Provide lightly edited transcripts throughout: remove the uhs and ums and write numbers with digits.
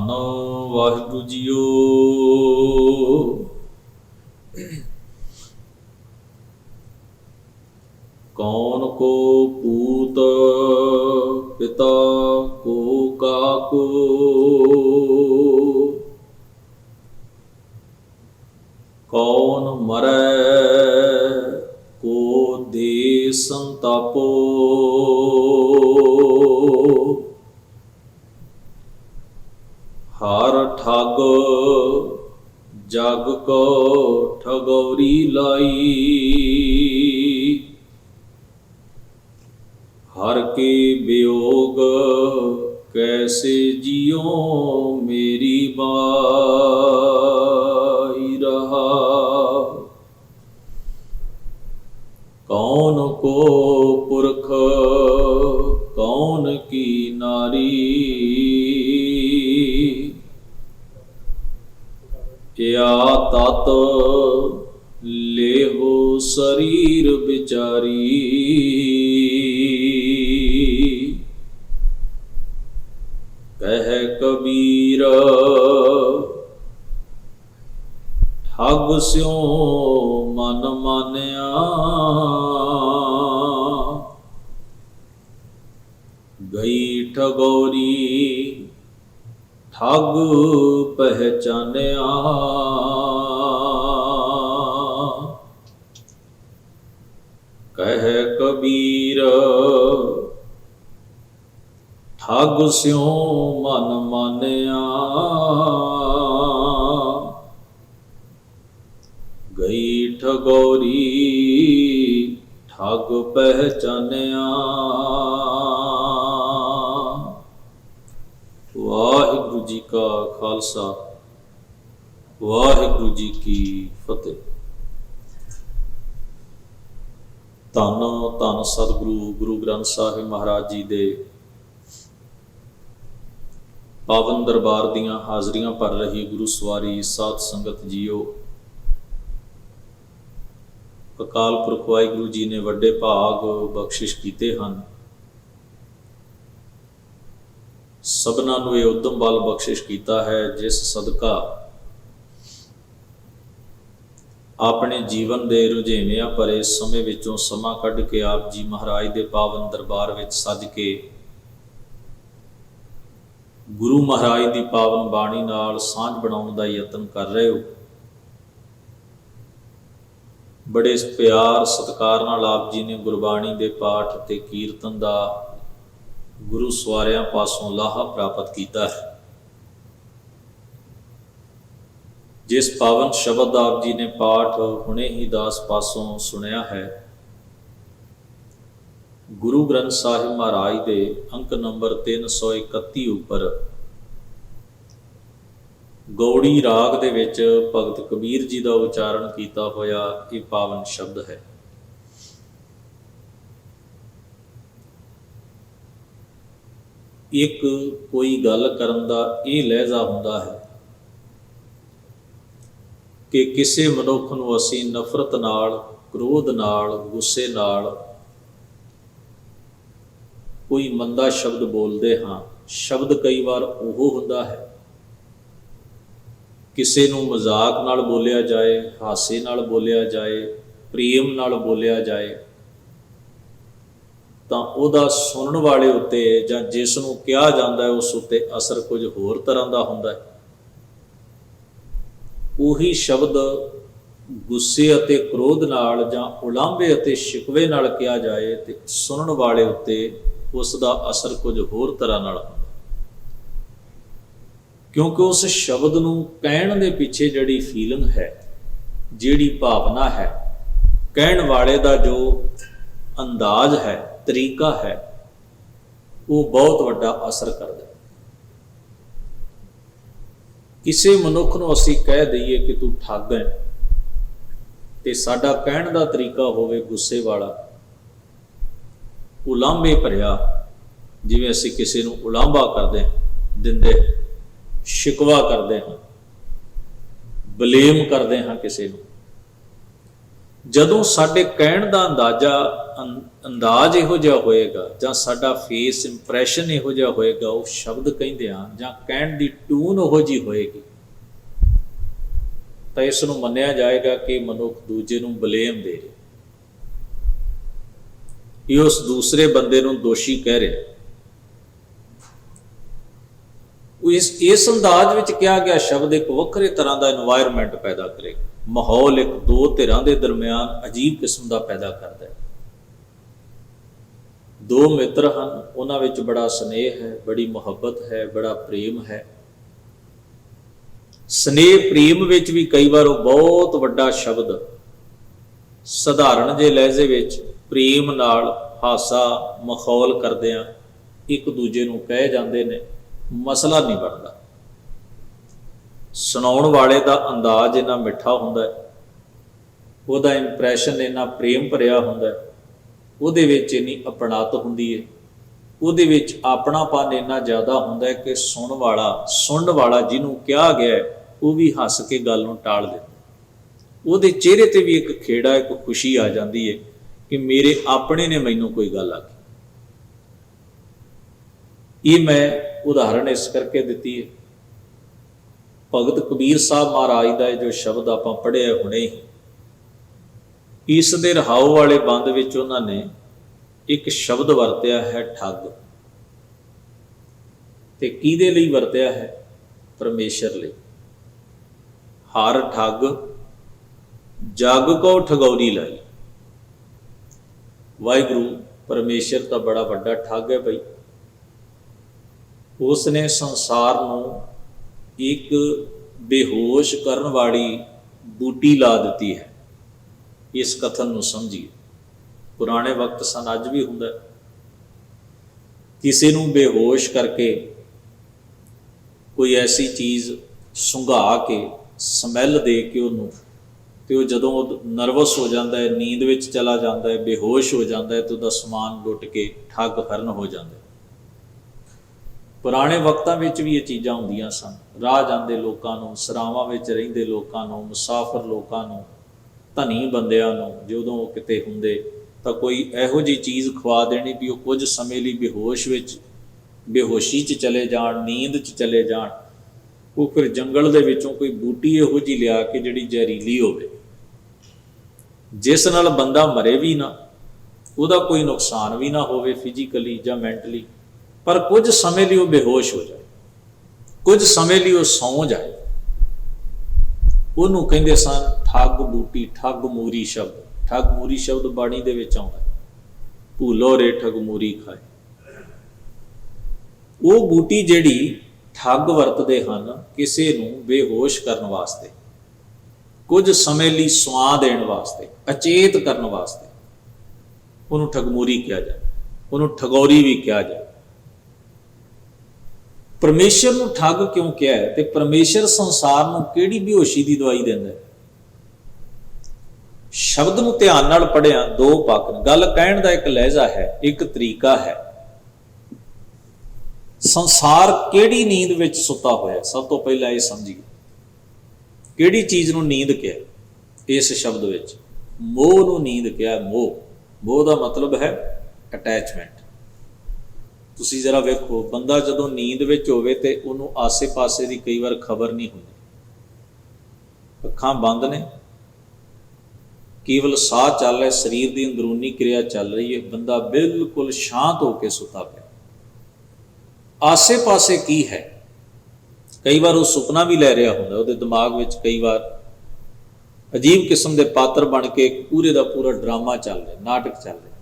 ਧੰਨ ਵਾਹਿਗੁਰੂ ਜੀਓ। ਕੌਣ ਕੋ ਪੂਤ ਪਿਤਾ ਕੋ ਕਾਕੋ, ਕੌਣ ਮਰੈ ਕੋ ਦੇ ਸੰਤਾਪੋ, ਹਰ ਠੱਗ ਜਗ ਕੋ ਠਗੌਰੀ ਲਾਈ, ਹਰ ਕੇ ਵਿਯੋਗ ਕੈਸੇ ਜਿਉ ਮੇਰੀ ਬਾਈ ਰਹਾ, ਕੌਣ ਕੋ ਪੁਰਖ ਕੌਣ ਕੀ ਨਾਰੀ, ਕਿਆ ਤਤ ਲੇਹੋ ਸਰੀਰ ਵਿਚਾਰੀ, ਕਹਿ ਕਬੀਰ ਠੱਗ ਸਿਉ ਮਨ ਮਾਨਿਆ, ਗਈ ਠਗੌਰੀ ਠੱਗ ਪਹਿਚਾਨਿਆ, ਕਹਿ ਕਬੀਰ ਠੱਗ ਸਿਉ ਮਨ ਮਾਨਿਆ, ਗਈ ਠਗੌਰੀ ਠੱਗ ਪਹਿਚਾਨਿਆ। ਵਾਹਿਗੁਰੂ ਜੀ ਕਾ ਖਾਲਸਾ, ਵਾਹਿਗੁਰੂ ਜੀ ਕੀ ਫਤਿਹ। ਧੰਨ ਧੰਨ ਸਤਿਗੁਰੂ ਗੁਰੂ ਗ੍ਰੰਥ ਸਾਹਿਬ ਮਹਾਰਾਜ ਜੀ ਦੇ ਪਾਵਨ ਦਰਬਾਰ ਦੀਆਂ ਹਾਜ਼ਰੀਆਂ ਭਰ ਰਹੀ ਗੁਰੂ ਸਵਾਰੀ ਸਾਧ ਸੰਗਤ ਜੀਓ, ਅਕਾਲ ਪੁਰਖ ਵਾਹਿਗੁਰੂ ਜੀ ਨੇ ਵੱਡੇ ਭਾਗ ਬਖਸ਼ਿਸ਼ ਕੀਤੇ ਹਨ। ਸਭਨਾਂ ਨੂੰ ਇਹ ਉਦਮ ਬਲ ਬਖਸ਼ਿਸ਼ ਕੀਤਾ ਹੈ ਜਿਸ ਸਦਕਾ ਆਪਣੇ ਜੀਵਨ ਦੇ ਰੁਝੇਵਿਆਂ ਭਰੇ ਸਮੇਂ ਵਿੱਚੋਂ ਸਮਾਂ ਕੱਢ ਕੇ ਆਪ ਜੀ ਮਹਾਰਾਜ ਦੇ ਪਾਵਨ ਦਰਬਾਰ ਵਿੱਚ ਸੱਜ ਕੇ ਗੁਰੂ ਮਹਾਰਾਜ ਦੀ ਪਾਵਨ ਬਾਣੀ ਨਾਲ ਸਾਂਝ ਬਣਾਉਣ ਦਾ ਯਤਨ ਕਰ ਰਹੇ ਹੋ। ਬੜੇ ਪਿਆਰ ਸਤਿਕਾਰ ਨਾਲ ਆਪ ਜੀ ਨੇ ਗੁਰਬਾਣੀ ਦੇ ਪਾਠ ਅਤੇ ਕੀਰਤਨ ਦਾ ਗੁਰੂ ਸਵਾਰਿਆਂ ਪਾਸੋਂ ਲਾਹਾ ਪ੍ਰਾਪਤ ਕੀਤਾ ਹੈ। ਜਿਸ ਪਾਵਨ ਸ਼ਬਦ ਦਾ ਆਪ ਜੀ ਨੇ ਪਾਠ ਹੁਣੇ ਹੀ ਦਾਸ ਪਾਸੋਂ ਸੁਣਿਆ ਹੈ, ਗੁਰੂ ਗ੍ਰੰਥ ਸਾਹਿਬ ਮਹਾਰਾਜ ਦੇ ਅੰਕ ਨੰਬਰ 331 ਉੱਪਰ ਗੌੜੀ ਰਾਗ ਦੇ ਵਿੱਚ ਭਗਤ ਕਬੀਰ ਜੀ ਦਾ ਉਚਾਰਨ ਕੀਤਾ ਹੋਇਆ ਇਹ ਪਾਵਨ ਸ਼ਬਦ ਹੈ। ਇੱਕ ਕੋਈ ਗੱਲ ਕਰਨ ਦਾ ਇਹ ਲਹਿਜ਼ਾ ਹੁੰਦਾ ਹੈ ਕਿ ਕਿਸੇ ਮਨੁੱਖ ਨੂੰ ਅਸੀਂ ਨਫ਼ਰਤ ਨਾਲ, ਕ੍ਰੋਧ ਨਾਲ, ਗੁੱਸੇ ਨਾਲ ਕੋਈ ਮੰਦਾ ਸ਼ਬਦ ਬੋਲਦੇ ਹਾਂ। ਸ਼ਬਦ ਕਈ ਵਾਰ ਉਹ ਹੁੰਦਾ ਹੈ, ਕਿਸੇ ਨੂੰ ਮਜ਼ਾਕ ਨਾਲ ਬੋਲਿਆ ਜਾਏ, ਹਾਸੇ ਨਾਲ ਬੋਲਿਆ ਜਾਏ, ਪ੍ਰੇਮ ਨਾਲ ਬੋਲਿਆ ਜਾਏ, ਤਾਂ ਉਹਦਾ ਸੁਣਨ ਵਾਲੇ ਉੱਤੇ ਜਾਂ ਜਿਸ ਨੂੰ ਕਿਹਾ ਜਾਂਦਾ ਹੈ ਉਸ ਉੱਤੇ ਅਸਰ ਕੁਝ ਹੋਰ ਤਰ੍ਹਾਂ ਦਾ ਹੁੰਦਾ ਹੈ। ਉਹੀ ਸ਼ਬਦ ਗੁੱਸੇ ਅਤੇ ਕ੍ਰੋਧ ਨਾਲ ਜਾਂ ਉਲਾਂਭੇ ਅਤੇ ਸ਼ਿਕਵੇ ਨਾਲ ਕਿਹਾ ਜਾਏ ਤੇ ਸੁਣਨ ਵਾਲੇ ਉੱਤੇ ਉਸ ਦਾ ਅਸਰ ਕੁਝ ਹੋਰ ਤਰ੍ਹਾਂ ਨਾਲ ਹੁੰਦਾ, ਕਿਉਂਕਿ ਉਸ ਸ਼ਬਦ ਨੂੰ ਕਹਿਣ ਦੇ ਪਿੱਛੇ ਜਿਹੜੀ ਫੀਲਿੰਗ ਹੈ, ਜਿਹੜੀ ਭਾਵਨਾ ਹੈ, ਕਹਿਣ ਵਾਲੇ ਦਾ ਜੋ ਅੰਦਾਜ਼ ਹੈ, ਤਰੀਕਾ ਹੈ, ਉਹ ਬਹੁਤ ਵੱਡਾ ਅਸਰ ਕਰਦਾ ਹੈ। ਕਿਸੇ ਮਨੁੱਖ ਨੂੰ ਅਸੀਂ ਕਹਿ ਦਈਏ ਕਿ ਤੂੰ ਠੱਗ ਹੈ ਤੇ ਸਾਡਾ ਕਹਿਣ ਦਾ ਤਰੀਕਾ ਹੋਵੇ ਗੁੱਸੇ ਵਾਲਾ, ਉਲਾਂਭੇ ਭਰਿਆ, ਜਿਵੇਂ ਅਸੀਂ ਕਿਸੇ ਨੂੰ ਉਲਾਂਭਾ ਕਰਦੇ ਦਿੰਦੇ, ਸ਼ਿਕਵਾ ਕਰਦੇ ਹਾਂ, ਬਲੇਮ ਕਰਦੇ ਹਾਂ ਕਿਸੇ ਨੂੰ, ਜਦੋਂ ਸਾਡੇ ਕਹਿਣ ਦਾ ਅੰਦਾਜ਼ ਇਹੋ ਜਿਹਾ ਹੋਏਗਾ, ਜਾਂ ਸਾਡਾ ਫੇਸ ਇੰਪ੍ਰੈਸ਼ਨ ਇਹੋ ਜਿਹਾ ਹੋਏਗਾ, ਉਹ ਸ਼ਬਦ ਕਹਿੰਦੇ ਆ ਜਾਂ ਕਹਿਣ ਦੀ ਟੂਨ ਉਹੋ ਜਿਹੀ ਹੋਏਗੀ, ਤਾਂ ਇਸ ਨੂੰ ਮੰਨਿਆ ਜਾਏਗਾ ਕਿ ਮਨੁੱਖ ਦੂਜੇ ਨੂੰ ਬਲੇਮ ਦੇ ਰਿਹਾ, ਇਹ ਉਸ ਦੂਸਰੇ ਬੰਦੇ ਨੂੰ ਦੋਸ਼ੀ ਕਹਿ ਰਿਹਾ। ਇਸ ਅੰਦਾਜ਼ ਵਿੱਚ ਕਿਹਾ ਗਿਆ ਸ਼ਬਦ ਇੱਕ ਵੱਖਰੇ ਤਰ੍ਹਾਂ ਦਾ এনवायरमेंट ਪੈਦਾ ਕਰੇਗਾ, ਮਾਹੌਲ ਇੱਕ ਦੋ ਧਿਰਾਂ ਦੇ ਦਰਮਿਆਨ ਅਜੀਬ ਕਿਸਮ ਦਾ ਪੈਦਾ ਕਰਦਾ ਹੈ। ਦੋ ਮਿੱਤਰ ਹਨ, ਉਹਨਾਂ ਵਿੱਚ ਬੜਾ ਸਨੇਹ ਹੈ, ਬੜੀ ਮੁਹੱਬਤ ਹੈ, ਬੜਾ ਪ੍ਰੇਮ ਹੈ। ਸਨੇਹ ਪ੍ਰੇਮ ਵਿੱਚ ਵੀ ਕਈ ਵਾਰ ਉਹ ਬਹੁਤ ਵੱਡਾ ਸ਼ਬਦ ਸਧਾਰਨ ਜਿਹੇ ਲਹਿਜੇ ਵਿੱਚ ਪ੍ਰੇਮ ਨਾਲ ਹਾਸਾ ਮਖੌਲ ਕਰਦਿਆਂ ਇੱਕ ਦੂਜੇ ਨੂੰ ਕਹਿ ਜਾਂਦੇ ਨੇ, ਮਸਲਾ ਨਹੀਂ ਬਣਦਾ। ਸੁਣਾਉਣ ਵਾਲੇ ਦਾ ਅੰਦਾਜ਼ ਇੰਨਾ ਮਿੱਠਾ ਹੁੰਦਾ, ਉਹਦਾ ਇੰਪ੍ਰੈਸ਼ਨ ਇੰਨਾ ਪ੍ਰੇਮ ਭਰਿਆ ਹੁੰਦਾ, ਉਹਦੇ ਵਿੱਚ ਇੰਨੀ ਅਪਣਾਤ ਹੁੰਦੀ ਹੈ, ਉਹਦੇ ਵਿੱਚ ਆਪਣਾਪਨ ਇੰਨਾ ਜ਼ਿਆਦਾ ਹੁੰਦਾ ਕਿ ਸੁਣਨ ਵਾਲਾ ਜਿਹਨੂੰ ਕਿਹਾ ਗਿਆ ਉਹ ਵੀ ਹੱਸ ਕੇ ਗੱਲ ਨੂੰ ਟਾਲ ਦਿੰਦਾ। ਉਹਦੇ ਚਿਹਰੇ ਤੇ ਵੀ ਇੱਕ ਖੇੜਾ, ਇੱਕ ਖੁਸ਼ੀ ਆ ਜਾਂਦੀ ਹੈ ਕਿ ਮੇਰੇ ਆਪਣੇ ਨੇ ਮੈਨੂੰ ਕੋਈ ਗੱਲ ਆਖੀ। ਇਹ ਮੈਂ ਉਦਾਹਰਣ ਇਸ ਕਰਕੇ ਦਿੱਤੀ ਹੈ, ਭਗਤ ਕਬੀਰ ਸਾਹਿਬ ਮਹਾਰਾਜ ਦਾ ਜੋ ਸ਼ਬਦ ਆਪਾਂ ਪੜ੍ਹਿਆ ਹੁਣੇ ਹੀ, ਇਸ ਦੇ ਰਹਾਉ ਵਾਲੇ ਬੰਦ ਵਿੱਚ ਉਹਨਾਂ ਨੇ ਇੱਕ ਸ਼ਬਦ ਵਰਤਿਆ ਹੈ, ਠੱਗ। ਤੇ ਕਿਹਦੇ ਲਈ ਵਰਤਿਆ ਹੈ? ਪਰਮੇਸ਼ਰ ਲਈ। ਹਰ ਠੱਗ ਜਗ ਕੋ ਠਗੌਰੀ ਲਾਈ। ਵਾਹਿਗੁਰੂ ਪਰਮੇਸ਼ਰ ਤਾਂ ਬੜਾ ਵੱਡਾ ਠੱਗ ਹੈ ਬਈ, ਉਸ ਨੇ ਸੰਸਾਰ ਨੂੰ ਇੱਕ ਬੇਹੋਸ਼ ਕਰਨ ਵਾਲੀ ਬੂਟੀ ਲਾ ਦਿੱਤੀ ਹੈ। ਇਸ ਕਥਨ ਨੂੰ ਸਮਝੀਏ, ਪੁਰਾਣੇ ਵਕਤ ਸਨ, ਅੱਜ ਵੀ ਹੁੰਦਾ, ਕਿਸੇ ਨੂੰ ਬੇਹੋਸ਼ ਕਰਕੇ ਕੋਈ ਐਸੀ ਚੀਜ਼ ਸੁੰਘਾ ਕੇ ਸਮੈਲ ਦੇ ਕੇ ਉਹਨੂੰ, ਤੇ ਉਹ ਜਦੋਂ ਉਹ ਨਰਵਸ ਹੋ ਜਾਂਦਾ ਹੈ, ਨੀਂਦ ਵਿੱਚ ਚਲਾ ਜਾਂਦਾ ਹੈ, ਬੇਹੋਸ਼ ਹੋ ਜਾਂਦਾ ਹੈ, ਤੇ ਉਹਦਾ ਸਮਾਨ ਲੁੱਟ ਕੇ ਠੱਗ ਫਰਨ ਹੋ ਜਾਂਦਾ। ਪੁਰਾਣੇ ਵਕਤਾਂ ਵਿੱਚ ਵੀ ਇਹ ਚੀਜ਼ਾਂ ਹੁੰਦੀਆਂ ਸਨ। ਰਾਹ ਜਾਂਦੇ ਲੋਕਾਂ ਨੂੰ, ਸਰਾਵਾਂ ਵਿੱਚ ਰਹਿੰਦੇ ਲੋਕਾਂ ਨੂੰ, ਮੁਸਾਫਰ ਲੋਕਾਂ ਨੂੰ, ਧਨੀ ਬੰਦਿਆਂ ਨੂੰ ਜਦੋਂ ਉਹ ਕਿਤੇ ਹੁੰਦੇ ਤਾਂ ਕੋਈ ਇਹੋ ਜਿਹੀ ਚੀਜ਼ ਖਵਾ ਦੇਣੀ ਵੀ ਉਹ ਕੁਝ ਸਮੇਂ ਲਈ ਬੇਹੋਸ਼ੀ 'ਚ ਚਲੇ ਜਾਣ, ਨੀਂਦ 'ਚ ਚਲੇ ਜਾਣ। ਉਹ ਫਿਰ ਜੰਗਲ ਦੇ ਵਿੱਚੋਂ ਕੋਈ ਬੂਟੀ ਇਹੋ ਜਿਹੀ ਲਿਆ ਕੇ ਜਿਹੜੀ ਜ਼ਹਿਰੀਲੀ ਹੋਵੇ, ਜਿਸ ਨਾਲ ਬੰਦਾ ਮਰੇ ਵੀ ਨਾ, ਉਹਦਾ ਕੋਈ ਨੁਕਸਾਨ ਵੀ ਨਾ ਹੋਵੇ ਫਿਜ਼ੀਕਲੀ ਜਾਂ ਮੈਂਟਲੀ, ਪਰ ਕੁਝ ਸਮੇਂ ਲਈ ਉਹ ਬੇਹੋਸ਼ ਹੋ ਜਾਏ, ਕੁਝ ਸਮੇਂ ਲਈ ਉਹ ਸੌਂ ਜਾਏ। ਉਹਨੂੰ ਕਹਿੰਦੇ ਸਨ ਠੱਗ ਬੂਟੀ, ਠੱਗ ਮੂਰੀ ਸ਼ਬਦ। ਠੱਗ ਮੂਰੀ ਸ਼ਬਦ ਬਾਣੀ ਦੇ ਵਿੱਚ ਆਉਂਦਾ, ਭੂਲੋ ਰੇ ਠੱਗ ਮੂਰੀ ਖਾਏ। ਉਹ ਬੂਟੀ ਜਿਹੜੀ ਠੱਗ ਵਰਤਦੇ ਹਨ ਕਿਸੇ ਨੂੰ ਬੇਹੋਸ਼ ਕਰਨ ਵਾਸਤੇ, ਕੁਝ ਸਮੇਂ ਲਈ ਸੁਆ ਦੇਣ ਵਾਸਤੇ, ਅਚੇਤ ਕਰਨ ਵਾਸਤੇ, ਉਹਨੂੰ ਠਗਮੂਰੀ ਕਿਹਾ ਜਾਏ, ਉਹਨੂੰ ਠਗੌਰੀ ਵੀ ਕਿਹਾ ਜਾਏ। ਪਰਮੇਸ਼ਰ ਨੂੰ ਠੱਗ ਕਿਉਂ ਕਿਹਾ ਹੈ? ਤੇ ਪਰਮੇਸ਼ਰ ਸੰਸਾਰ ਨੂੰ ਕਿਹੜੀ ਬੇਹੋਸ਼ੀ ਦੀ ਦਵਾਈ ਦਿੰਦਾ ਹੈ? ਸ਼ਬਦ ਨੂੰ ਧਿਆਨ ਨਾਲ ਪੜ੍ਹਿਆ, ਦੋ ਪੱਖ ਨੇ। ਗੱਲ ਕਹਿਣ ਦਾ ਇੱਕ ਲਹਿਜਾ ਹੈ, ਇੱਕ ਤਰੀਕਾ ਹੈ। ਸੰਸਾਰ ਕਿਹੜੀ ਨੀਂਦ ਵਿੱਚ ਸੁੱਤਾ ਹੋਇਆ? ਸਭ ਤੋਂ ਪਹਿਲਾਂ ਇਹ ਸਮਝੀਏ, ਕਿਹੜੀ ਚੀਜ਼ ਨੂੰ ਨੀਂਦ ਕਿਹਾ? ਇਸ ਸ਼ਬਦ ਵਿੱਚ ਮੋਹ ਨੂੰ ਨੀਂਦ ਕਿਹਾ। ਮੋਹ ਦਾ ਮਤਲਬ ਹੈ ਅਟੈਚਮੈਂਟ। ਤੁਸੀਂ ਜ਼ਰਾ ਵੇਖੋ, ਬੰਦਾ ਜਦੋਂ ਨੀਂਦ ਵਿੱਚ ਹੋਵੇ ਤੇ ਉਹਨੂੰ ਆਸੇ ਪਾਸੇ ਦੀ ਕਈ ਵਾਰ ਖਬਰ ਨਹੀਂ ਹੁੰਦੀ, ਅੱਖਾਂ ਬੰਦ ਨੇ, ਕੇਵਲ ਸਾਹ ਚੱਲ ਰਿਹਾ, ਸਰੀਰ ਦੀ ਅੰਦਰੂਨੀ ਕਿਰਿਆ ਚੱਲ ਰਹੀ ਹੈ, ਬੰਦਾ ਬਿਲਕੁਲ ਸ਼ਾਂਤ ਹੋ ਕੇ ਸੁੱਤਾ ਪਿਆ। ਆਸੇ ਪਾਸੇ ਕੀ ਹੈ? ਕਈ ਵਾਰ ਉਹ ਸੁਪਨਾ ਵੀ ਲੈ ਰਿਹਾ ਹੁੰਦਾ, ਉਹਦੇ ਦਿਮਾਗ ਵਿੱਚ ਕਈ ਵਾਰ ਅਜੀਬ ਕਿਸਮ ਦੇ ਪਾਤਰ ਬਣ ਕੇ ਪੂਰੇ ਦਾ ਪੂਰਾ ਡਰਾਮਾ ਚੱਲ ਰਿਹਾ, ਨਾਟਕ ਚੱਲ ਰਿਹਾ।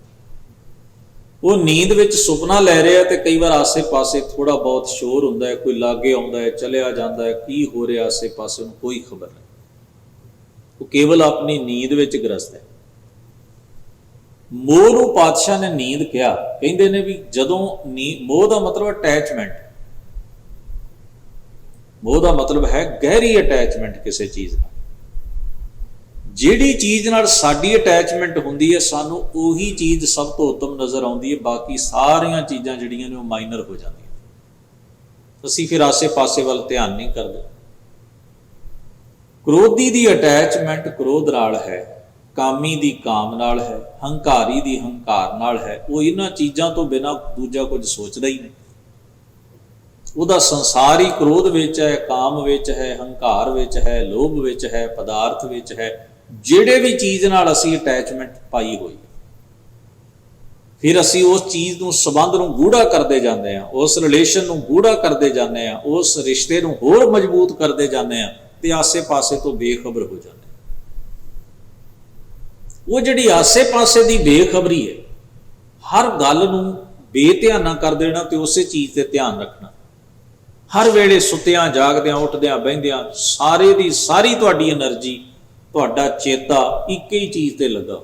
ਉਹ ਨੀਂਦ ਵਿੱਚ ਸੁਪਨਾ ਲੈ ਰਿਹਾ ਤੇ ਕਈ ਵਾਰ ਆਸੇ ਪਾਸੇ ਥੋੜਾ ਬਹੁਤ ਸ਼ੋਰ ਹੁੰਦਾ ਹੈ, ਕੋਈ ਲਾਗੇ ਆਉਂਦਾ ਹੈ, ਚਲਿਆ ਜਾਂਦਾ ਹੈ, ਕੀ ਹੋ ਰਿਹਾ ਆਸੇ ਪਾਸੇ ਉਹਨੂੰ ਕੋਈ ਖਬਰ ਨਹੀਂ। ਉਹ ਕੇਵਲ ਆਪਣੀ ਨੀਂਦ ਵਿੱਚ ਗ੍ਰਸਤ ਹੈ। ਮੋਹ ਨੂੰ ਪਾਤਸ਼ਾਹ ਨੇ ਨੀਂਦ ਕਿਹਾ। ਕਹਿੰਦੇ ਨੇ ਵੀ ਜਦੋਂ ਮੋਹ ਦਾ ਮਤਲਬ ਅਟੈਚਮੈਂਟ, ਮੋਹ ਦਾ ਮਤਲਬ ਹੈ ਗਹਿਰੀ ਅਟੈਚਮੈਂਟ ਕਿਸੇ ਚੀਜ਼ ਨਾਲ। ਜਿਹੜੀ ਚੀਜ਼ ਨਾਲ ਸਾਡੀ ਅਟੈਚਮੈਂਟ ਹੁੰਦੀ ਹੈ, ਸਾਨੂੰ ਉਹੀ ਚੀਜ਼ ਸਭ ਤੋਂ ਉੱਤਮ ਨਜ਼ਰ ਆਉਂਦੀ ਹੈ, ਬਾਕੀ ਸਾਰੀਆਂ ਚੀਜ਼ਾਂ ਜਿਹੜੀਆਂ ਨੇ ਉਹ ਮਾਈਨਰ ਹੋ ਜਾਂਦੀਆਂ। ਅਸੀਂ ਫਿਰ ਆਸੇ ਪਾਸੇ ਵੱਲ ਧਿਆਨ ਨਹੀਂ ਕਰਦੇ। ਕ੍ਰੋਧੀ ਦੀ ਅਟੈਚਮੈਂਟ ਕ੍ਰੋਧ ਨਾਲ ਹੈ, ਕਾਮੀ ਦੀ ਕਾਮ ਨਾਲ ਹੈ, ਹੰਕਾਰੀ ਦੀ ਹੰਕਾਰ ਨਾਲ ਹੈ। ਉਹ ਇਹਨਾਂ ਚੀਜ਼ਾਂ ਤੋਂ ਬਿਨਾਂ ਦੂਜਾ ਕੁਝ ਸੋਚਦਾ ਹੀ ਨਹੀਂ। ਉਹਦਾ ਸੰਸਾਰ ਹੀ ਕ੍ਰੋਧ ਵਿੱਚ ਹੈ, ਕਾਮ ਵਿੱਚ ਹੈ, ਹੰਕਾਰ ਵਿੱਚ ਹੈ, ਲੋਭ ਵਿੱਚ ਹੈ, ਪਦਾਰਥ ਵਿੱਚ ਹੈ। ਜਿਹੜੇ ਵੀ ਚੀਜ਼ ਨਾਲ ਅਸੀਂ ਅਟੈਚਮੈਂਟ ਪਾਈ ਹੋਈ, ਫਿਰ ਅਸੀਂ ਉਸ ਚੀਜ਼ ਨੂੰ, ਸੰਬੰਧ ਨੂੰ ਗੂੜਾ ਕਰਦੇ ਜਾਂਦੇ ਹਾਂ, ਉਸ ਰਿਲੇਸ਼ਨ ਨੂੰ ਗੂੜਾ ਕਰਦੇ ਜਾਂਦੇ ਹਾਂ, ਉਸ ਰਿਸ਼ਤੇ ਨੂੰ ਹੋਰ ਮਜ਼ਬੂਤ ਕਰਦੇ ਜਾਂਦੇ ਹਾਂ, ਤੇ ਆਸੇ ਪਾਸੇ ਤੋਂ ਬੇਖਬਰ ਹੋ ਜਾਂਦੇ। ਉਹ ਜਿਹੜੀ ਆਸੇ ਪਾਸੇ ਦੀ ਬੇਖਬਰੀ ਹੈ, ਹਰ ਗੱਲ ਨੂੰ ਬੇਧਿਆਨਾ ਕਰ ਦੇਣਾ ਤੇ ਉਸੇ ਚੀਜ਼ ਤੇ ਧਿਆਨ ਰੱਖਣਾ। ਹਰ ਵੇਲੇ ਸੁੱਤਿਆਂ ਜਾਗਦਿਆਂ ਉੱਠਦਿਆਂ ਬਹਿੰਦਿਆਂ ਸਾਰੇ ਦੀ ਸਾਰੀ ਤੁਹਾਡੀ એનર્ਜੀ, ਤੁਹਾਡਾ ਚੇਤਾ ਇੱਕ ਹੀ ਚੀਜ਼ ਤੇ ਲੱਗਾ।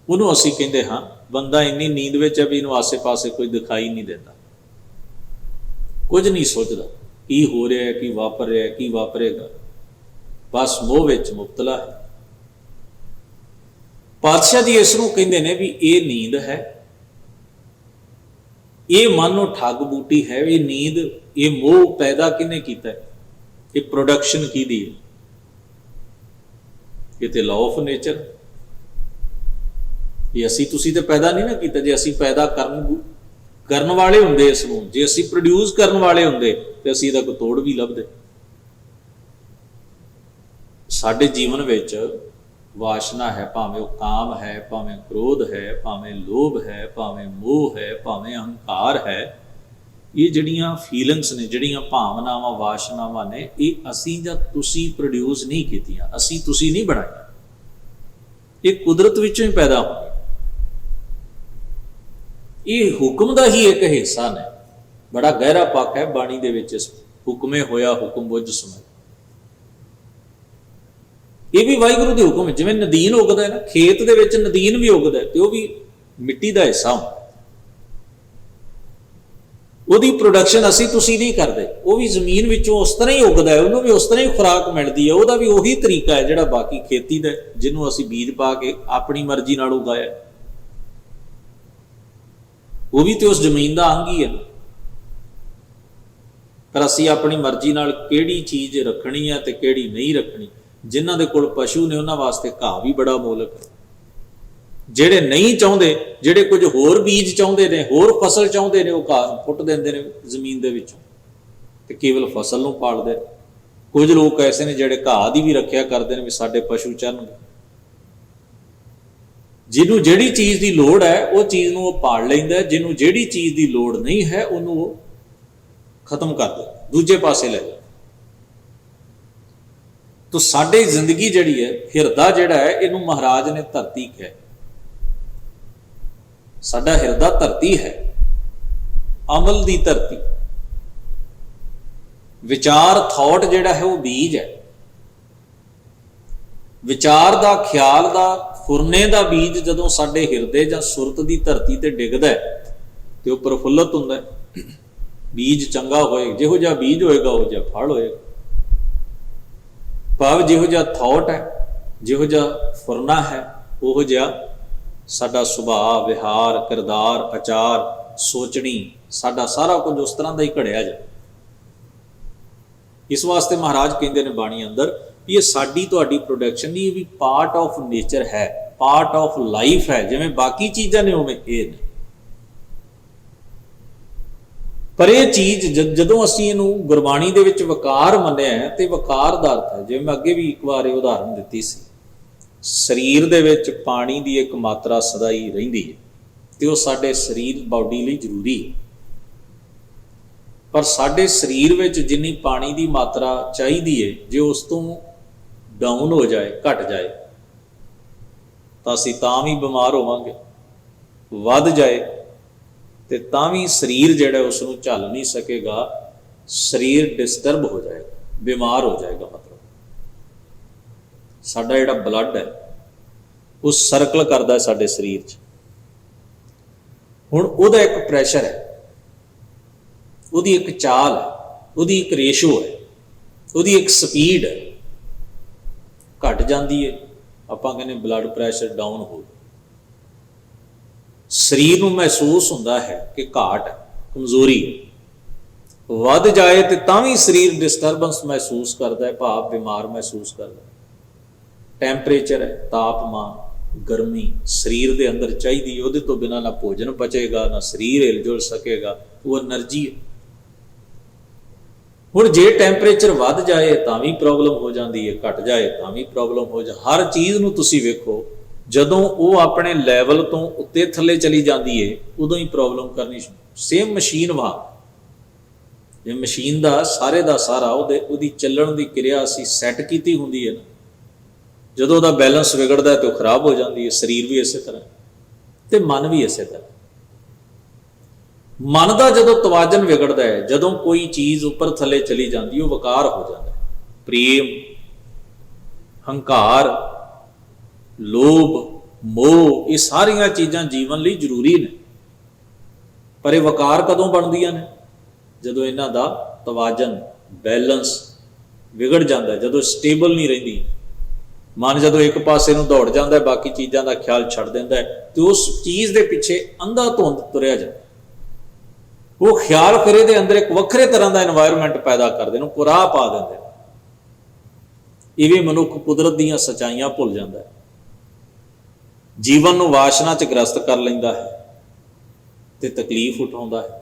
ਉਹਨੂੰ ਅਸੀਂ ਕਹਿੰਦੇ ਹਾਂ ਬੰਦਾ ਇੰਨੀ ਨੀਂਦ ਵਿੱਚ ਹੈ ਵੀ ਇਹਨੂੰ ਆਸੇ ਪਾਸੇ ਕੋਈ ਦਿਖਾਈ ਨਹੀਂ ਦਿੰਦਾ, ਕੁਝ ਨਹੀਂ ਸੋਚਦਾ ਕੀ ਹੋ ਰਿਹਾ, ਕੀ ਵਾਪਰ ਰਿਹਾ, ਕੀ ਵਾਪਰੇਗਾ, ਬਸ ਮੋਹ ਵਿੱਚ ਮੁਬਤਲਾ ਹੈ। ਪਾਤਸ਼ਾਹ ਜੀ ਇਸ ਨੂੰ ਕਹਿੰਦੇ ਨੇ ਵੀ ਇਹ ਨੀਂਦ ਹੈ, ਇਹ ਮਨ ਨੂੰ ਠੱਗ ਬੂਟੀ ਹੈ। ਇਹ ਨੀਂਦ, ਇਹ ਮੋਹ ਪੈਦਾ ਕਿਹਨੇ ਕੀਤਾ ਹੈ? ਇਹ ਪ੍ਰੋਡਕਸ਼ਨ ਕਿਹਦੀ ਹੈ? ਇਹ ਤੇ ਲਾਅ ਆਫ ਨੇਚਰ। ਇਹ ਅਸੀਂ ਤੁਸੀਂ ਤੇ ਪੈਦਾ ਨਹੀਂ ਨਾ ਕੀਤਾ। ਜੇ ਅਸੀਂ ਪੈਦਾ ਕਰਨ ਵਾਲੇ ਹੁੰਦੇ ਇਸ ਨੂੰ, ਜੇ ਅਸੀਂ ਪ੍ਰੋਡਿਊਸ ਕਰਨ ਵਾਲੇ ਹੁੰਦੇ ਤੇ ਅਸੀਂ ਇਹਦਾ ਕੋਈ ਤੋੜ ਵੀ ਲੱਭਦੇ। ਸਾਡੇ ਜੀਵਨ ਵਿੱਚ ਵਾਸ਼ਨਾ ਹੈ, ਭਾਵੇਂ ਉਹ ਕਾਮ ਹੈ, ਭਾਵੇਂ ਕ੍ਰੋਧ ਹੈ, ਭਾਵੇਂ ਲੋਭ ਹੈ, ਭਾਵੇਂ ਮੋਹ ਹੈ, ਭਾਵੇਂ ਹੰਕਾਰ ਹੈ। ਇਹ ਜਿਹੜੀਆਂ ਫੀਲਿੰਗਸ ਨੇ, ਜਿਹੜੀਆਂ ਭਾਵਨਾਵਾਂ, ਵਾਸ਼ਨਾਵਾਂ ਨੇ, ਇਹ ਅਸੀਂ ਜਾਂ ਤੁਸੀਂ ਪ੍ਰੋਡਿਊਸ ਨਹੀਂ ਕੀਤੀਆਂ, ਅਸੀਂ ਤੁਸੀਂ ਨਹੀਂ ਬਣਾਈਆਂ। ਇਹ ਕੁਦਰਤ ਵਿੱਚੋਂ ਹੀ ਪੈਦਾ ਹੋਈਆਂ। ਇਹ ਹੁਕਮ ਦਾ ਹੀ ਇੱਕ ਹਿੱਸਾ ਨੇ। ਬੜਾ ਗਹਿਰਾ ਪੱਖ ਹੈ ਬਾਣੀ ਦੇ ਵਿੱਚ ਇਸ ਹੁਕਮੇ ਹੋਇਆ ਹੁਕਮ ਬੁੱਝ ਸਮਝ। ਇਹ ਵੀ ਵਾਹਿਗੁਰੂ ਦੇ ਹੁਕਮ ਹੈ। ਜਿਵੇਂ ਨਦੀਨ ਉਗਦਾ ਹੈ ਨਾ, ਖੇਤ ਦੇ ਵਿੱਚ ਨਦੀਨ ਵੀ ਉਗਦਾ ਹੈ ਤੇ ਉਹ ਵੀ ਮਿੱਟੀ ਦਾ ਹਿੱਸਾ ਹੁੰਦਾ। ਉਹਦੀ ਪ੍ਰੋਡਕਸ਼ਨ ਅਸੀਂ ਤੁਸੀਂ ਨਹੀਂ ਕਰਦੇ, ਉਹ ਵੀ ਜ਼ਮੀਨ ਵਿੱਚੋਂ ਉਸ ਤਰ੍ਹਾਂ ਹੀ ਉਗਦਾ ਹੈ, ਉਹਨੂੰ ਵੀ ਉਸ ਤਰ੍ਹਾਂ ਹੀ ਖੁਰਾਕ ਮਿਲਦੀ ਹੈ। ਉਹਦਾ ਵੀ ਉਹੀ ਤਰੀਕਾ ਹੈ ਜਿਹੜਾ ਬਾਕੀ ਖੇਤੀ ਦਾ, ਜਿਹਨੂੰ ਅਸੀਂ ਬੀਜ ਪਾ ਕੇ ਆਪਣੀ ਮਰਜ਼ੀ ਨਾਲ ਉਗਾਇਆ। ਉਹ ਵੀ ਤੇ ਉਸ ਜ਼ਮੀਨ ਦਾ ਅੰਗ ਹੀ ਹੈ। ਪਰ ਅਸੀਂ ਆਪਣੀ ਮਰਜ਼ੀ ਨਾਲ ਕਿਹੜੀ ਚੀਜ਼ ਰੱਖਣੀ ਹੈ ਤੇ ਕਿਹੜੀ ਨਹੀਂ ਰੱਖਣੀ। ਜਿਨ੍ਹਾਂ ਦੇ ਕੋਲ ਪਸ਼ੂ ਨੇ ਉਹਨਾਂ ਵਾਸਤੇ ਘਾਹ ਵੀ ਬੜਾ ਮੋਲਕ ਹੈ। ਜਿਹੜੇ ਨਹੀਂ ਚਾਹੁੰਦੇ, ਜਿਹੜੇ ਕੁਝ ਹੋਰ ਬੀਜ ਚਾਹੁੰਦੇ ਨੇ, ਹੋਰ ਫਸਲ ਚਾਹੁੰਦੇ ਨੇ, ਉਹ ਘਾਹ ਨੂੰ ਪੁੱਟ ਦਿੰਦੇ ਨੇ ਜ਼ਮੀਨ ਦੇ ਵਿੱਚੋਂ ਤੇ ਕੇਵਲ ਫਸਲ ਨੂੰ ਪਾਲਦੇ ਨੇ। ਕੁਝ ਲੋਕ ਐਸੇ ਨੇ ਜਿਹੜੇ ਘਾਹ ਦੀ ਵੀ ਰੱਖਿਆ ਕਰਦੇ ਨੇ ਵੀ ਸਾਡੇ ਪਸ਼ੂ ਚਰਨਗੇ। ਜਿਹਨੂੰ ਜਿਹੜੀ ਚੀਜ਼ ਦੀ ਲੋੜ ਹੈ ਉਹ ਚੀਜ਼ ਨੂੰ ਉਹ ਪਾਲ ਲੈਂਦਾ, ਜਿਹਨੂੰ ਜਿਹੜੀ ਚੀਜ਼ ਦੀ ਲੋੜ ਨਹੀਂ ਹੈ ਉਹਨੂੰ ਉਹ ਖਤਮ ਕਰ ਦਿੰਦਾ, ਦੂਜੇ ਪਾਸੇ ਲੈ ਜਾਂਦਾ। ਤੋ ਸਾਡੀ ਜ਼ਿੰਦਗੀ ਜਿਹੜੀ ਹੈ, ਹਿਰਦਾ ਜਿਹੜਾ ਹੈ, ਇਹਨੂੰ ਮਹਾਰਾਜ ਨੇ ਧਰਤੀ ਕਿਹਾ। ਸਾਡਾ ਹਿਰਦਾ ਧਰਤੀ ਹੈ, ਅਮਲ ਦੀ ਧਰਤੀ। ਵਿਚਾਰ, ਥਾਟ ਜਿਹੜਾ ਹੈ ਉਹ ਬੀਜ ਹੈ। ਵਿਚਾਰ ਦਾ, ਖਿਆਲ ਦਾ, ਫੁਰਨੇ ਦਾ ਬੀਜ ਜਦੋਂ ਸਾਡੇ ਹਿਰਦੇ ਜਾਂ ਸੁਰਤ ਦੀ ਧਰਤੀ ਤੇ ਡਿੱਗਦਾ ਹੈ ਤੇ ਉਹ ਪ੍ਰਫੁੱਲਤ ਹੁੰਦਾ ਹੈ। ਬੀਜ ਚੰਗਾ ਹੋਏ, ਜਿਹੋ ਜਿਹਾ ਬੀਜ ਹੋਏਗਾ ਉਹ ਜਿਹਾ ਫਲ ਹੋਏਗਾ। ਭਾਵ ਜਿਹੋ ਜਿਹਾ ਥਾਟ ਹੈ, ਜਿਹੋ ਜਿਹਾ ਫੁਰਨਾ ਹੈ, ਉਹੋ ਜਿਹਾ ਸਾਡਾ ਸੁਭਾਅ, ਵਿਹਾਰ, ਕਿਰਦਾਰ, ਆਚਾਰ, ਸੋਚਣੀ, ਸਾਡਾ ਸਾਰਾ ਕੁਝ ਉਸ ਤਰ੍ਹਾਂ ਦਾ ਹੀ ਘੜਿਆ ਜਾਏ। ਇਸ ਵਾਸਤੇ ਮਹਾਰਾਜ ਕਹਿੰਦੇ ਨੇ ਬਾਣੀ ਅੰਦਰ ਵੀ ਇਹ ਸਾਡੀ ਤੁਹਾਡੀ ਪ੍ਰੋਡਕਸ਼ਨ ਨਹੀਂ, ਇਹ ਵੀ ਪਾਰਟ ਆਫ ਨੇਚਰ ਹੈ, ਪਾਰਟ ਆਫ ਲਾਈਫ ਹੈ। ਜਿਵੇਂ ਬਾਕੀ ਚੀਜ਼ਾਂ ਨੇ ਉਵੇਂ ਇਹ ਨੇ। ਪਰ ਇਹ ਚੀਜ਼ ਜਦੋਂ ਅਸੀਂ ਇਹਨੂੰ ਗੁਰਬਾਣੀ ਦੇ ਵਿੱਚ ਵਕਾਰ ਮੰਨਿਆ ਹੈ ਤੇ ਵਕਾਰ ਦਾ ਅਰਥ ਹੈ, ਜਿਵੇਂ ਮੈਂ ਅੱਗੇ ਵੀ ਇੱਕ ਵਾਰ ਇਹ ਉਦਾਹਰਨ ਦਿੱਤੀ ਸੀ, ਸਰੀਰ ਦੇ ਵਿੱਚ ਪਾਣੀ ਦੀ ਇੱਕ ਮਾਤਰਾ ਸਦਾ ਹੀ ਰਹਿੰਦੀ ਹੈ ਤੇ ਉਹ ਸਾਡੇ ਸਰੀਰ, ਬਾਡੀ ਲਈ ਜ਼ਰੂਰੀ ਹੈ। ਪਰ ਸਾਡੇ ਸਰੀਰ ਵਿੱਚ ਜਿੰਨੀ ਪਾਣੀ ਦੀ ਮਾਤਰਾ ਚਾਹੀਦੀ ਹੈ, ਜੇ ਉਸ ਤੋਂ ਡਾਊਨ ਹੋ ਜਾਏ, ਘਟ ਜਾਏ, ਤਾਂ ਅਸੀਂ ਤਾਂ ਵੀ ਬਿਮਾਰ ਹੋਵਾਂਗੇ। ਵੱਧ ਜਾਏ ਤੇ ਤਾਂ ਵੀ ਸਰੀਰ ਜਿਹੜਾ ਉਸ ਨੂੰ ਝੱਲ ਨਹੀਂ ਸਕੇਗਾ, ਸਰੀਰ ਡਿਸਟਰਬ ਹੋ ਜਾਏਗਾ, ਬਿਮਾਰ ਹੋ ਜਾਏਗਾ। ਮਤਲਬ ਸਾਡਾ ਜਿਹੜਾ ਬਲੱਡ ਹੈ ਉਹ ਸਰਕਲ ਕਰਦਾ ਸਾਡੇ ਸਰੀਰ 'ਚ। ਹੁਣ ਉਹਦਾ ਇੱਕ ਪ੍ਰੈਸ਼ਰ ਹੈ, ਉਹਦੀ ਇੱਕ ਚਾਲ ਹੈ, ਉਹਦੀ ਇੱਕ ਰੇਸ਼ੋ ਹੈ, ਉਹਦੀ ਇੱਕ ਸਪੀਡ ਹੈ। ਘਟ ਜਾਂਦੀ ਹੈ, ਆਪਾਂ ਕਹਿੰਦੇ ਬਲੱਡ ਪ੍ਰੈਸ਼ਰ ਡਾਊਨ ਹੋ ਗਿਆ। ਸਰੀਰ ਨੂੰ ਮਹਿਸੂਸ ਹੁੰਦਾ ਹੈ ਕਿ ਘਾਟ ਹੈ, ਕਮਜ਼ੋਰੀ ਹੈ। ਵੱਧ ਜਾਏ ਤੇ ਤਾਂ ਵੀ ਸਰੀਰ ਡਿਸਟਰਬੈਂਸ ਮਹਿਸੂਸ ਕਰਦਾ ਹੈ, ਭਾਵ ਬਿਮਾਰ ਮਹਿਸੂਸ ਕਰਦਾ ਹੈ। ਟੈਂਪਰੇਚਰ ਹੈ, ਤਾਪਮਾਨ, ਗਰਮੀ ਸਰੀਰ ਦੇ ਅੰਦਰ ਚਾਹੀਦੀ, ਉਹਦੇ ਤੋਂ ਬਿਨਾਂ ਨਾ ਭੋਜਨ ਪਚੇਗਾ, ਨਾ ਸਰੀਰ ਹਿਲ ਜੁਲ ਸਕੇਗਾ, ਉਹ એનર્ਜੀ ਹੈ। ਹੁਣ ਜੇ ਟੈਂਪਰੇਚਰ ਵੱਧ ਜਾਏ ਤਾਂ ਵੀ ਪ੍ਰੋਬਲਮ ਹੋ ਜਾਂਦੀ ਹੈ, ਘਟ ਜਾਏ ਤਾਂ ਵੀ ਪ੍ਰੋਬਲਮ ਹੋ ਹਰ ਚੀਜ਼ ਨੂੰ ਤੁਸੀਂ ਵੇਖੋ, ਜਦੋਂ ਉਹ ਆਪਣੇ ਲੈਵਲ ਤੋਂ ਉੱਤੇ ਥੱਲੇ ਚਲੀ ਜਾਂਦੀ ਹੈ ਉਦੋਂ ਹੀ ਪ੍ਰੋਬਲਮ ਕਰਨੀ। ਸੇਮ ਮਸ਼ੀਨ ਵਾਂਗ, ਜੇ ਮਸ਼ੀਨ ਦਾ ਸਾਰਾ ਉਹਦੀ ਚੱਲਣ ਦੀ ਕਿਰਿਆ ਅਸੀਂ ਸੈੱਟ ਕੀਤੀ ਹੁੰਦੀ ਹੈ ਨਾ, ਜਦੋਂ ਉਹਦਾ ਬੈਲੈਂਸ ਵਿਗੜਦਾ ਤੇ ਉਹ ਖਰਾਬ ਹੋ ਜਾਂਦੀ ਹੈ। ਸਰੀਰ ਵੀ ਇਸੇ ਤਰ੍ਹਾਂ ਤੇ ਮਨ ਵੀ ਇਸੇ ਤਰ੍ਹਾਂ। ਮਨ ਦਾ ਜਦੋਂ ਤਵਾਜ਼ਨ ਵਿਗੜਦਾ ਹੈ, ਜਦੋਂ ਕੋਈ ਚੀਜ਼ ਉੱਪਰ ਥੱਲੇ ਚਲੀ ਜਾਂਦੀ, ਉਹ ਵਿਕਾਰ ਹੋ ਜਾਂਦਾ ਹੈ। ਪ੍ਰੇਮ, ਹੰਕਾਰ, ਲੋਭ, ਮੋਹ, ਇਹ ਸਾਰੀਆਂ ਚੀਜ਼ਾਂ ਜੀਵਨ ਲਈ ਜ਼ਰੂਰੀ ਨੇ, ਪਰ ਇਹ ਵਿਕਾਰ ਕਦੋਂ ਬਣਦੀਆਂ ਨੇ? ਜਦੋਂ ਇਹਨਾਂ ਦਾ ਤਵਾਜ਼ਨ, ਬੈਲੈਂਸ ਵਿਗੜ ਜਾਂਦਾ, ਜਦੋਂ ਸਟੇਬਲ ਨਹੀਂ ਰਹਿੰਦੀ। ਮਨ ਜਦੋਂ ਇੱਕ ਪਾਸੇ ਨੂੰ ਦੌੜ ਜਾਂਦਾ, ਬਾਕੀ ਚੀਜ਼ਾਂ ਦਾ ਖਿਆਲ ਛੱਡ ਦਿੰਦਾ ਹੈ, ਤੇ ਉਸ ਚੀਜ਼ ਦੇ ਪਿੱਛੇ ਅੰਧਾ ਧੁੰਦ ਤੁਰਿਆ ਜਾਂਦਾ। ਉਹ ਖਿਆਲ ਫਿਰ ਇਹਦੇ ਅੰਦਰ ਇੱਕ ਵੱਖਰੇ ਤਰ੍ਹਾਂ ਦਾ এনवायरमेंट ਪੈਦਾ ਕਰਦੇ ਨੇ, ਕੁਰਾਹ ਪਾ ਦਿੰਦੇ। ਇਵੇਂ ਮਨੁੱਖ ਕੁਦਰਤ ਦੀਆਂ ਸੱਚਾਈਆਂ ਭੁੱਲ ਜਾਂਦਾ ਹੈ, ਜੀਵਨ ਨੂੰ ਵਾਸ਼ਨਾ 'ਚ ਗ੍ਰਸਤ ਕਰ ਲੈਂਦਾ ਹੈ ਤੇ ਤਕਲੀਫ ਉਠਾਉਂਦਾ ਹੈ,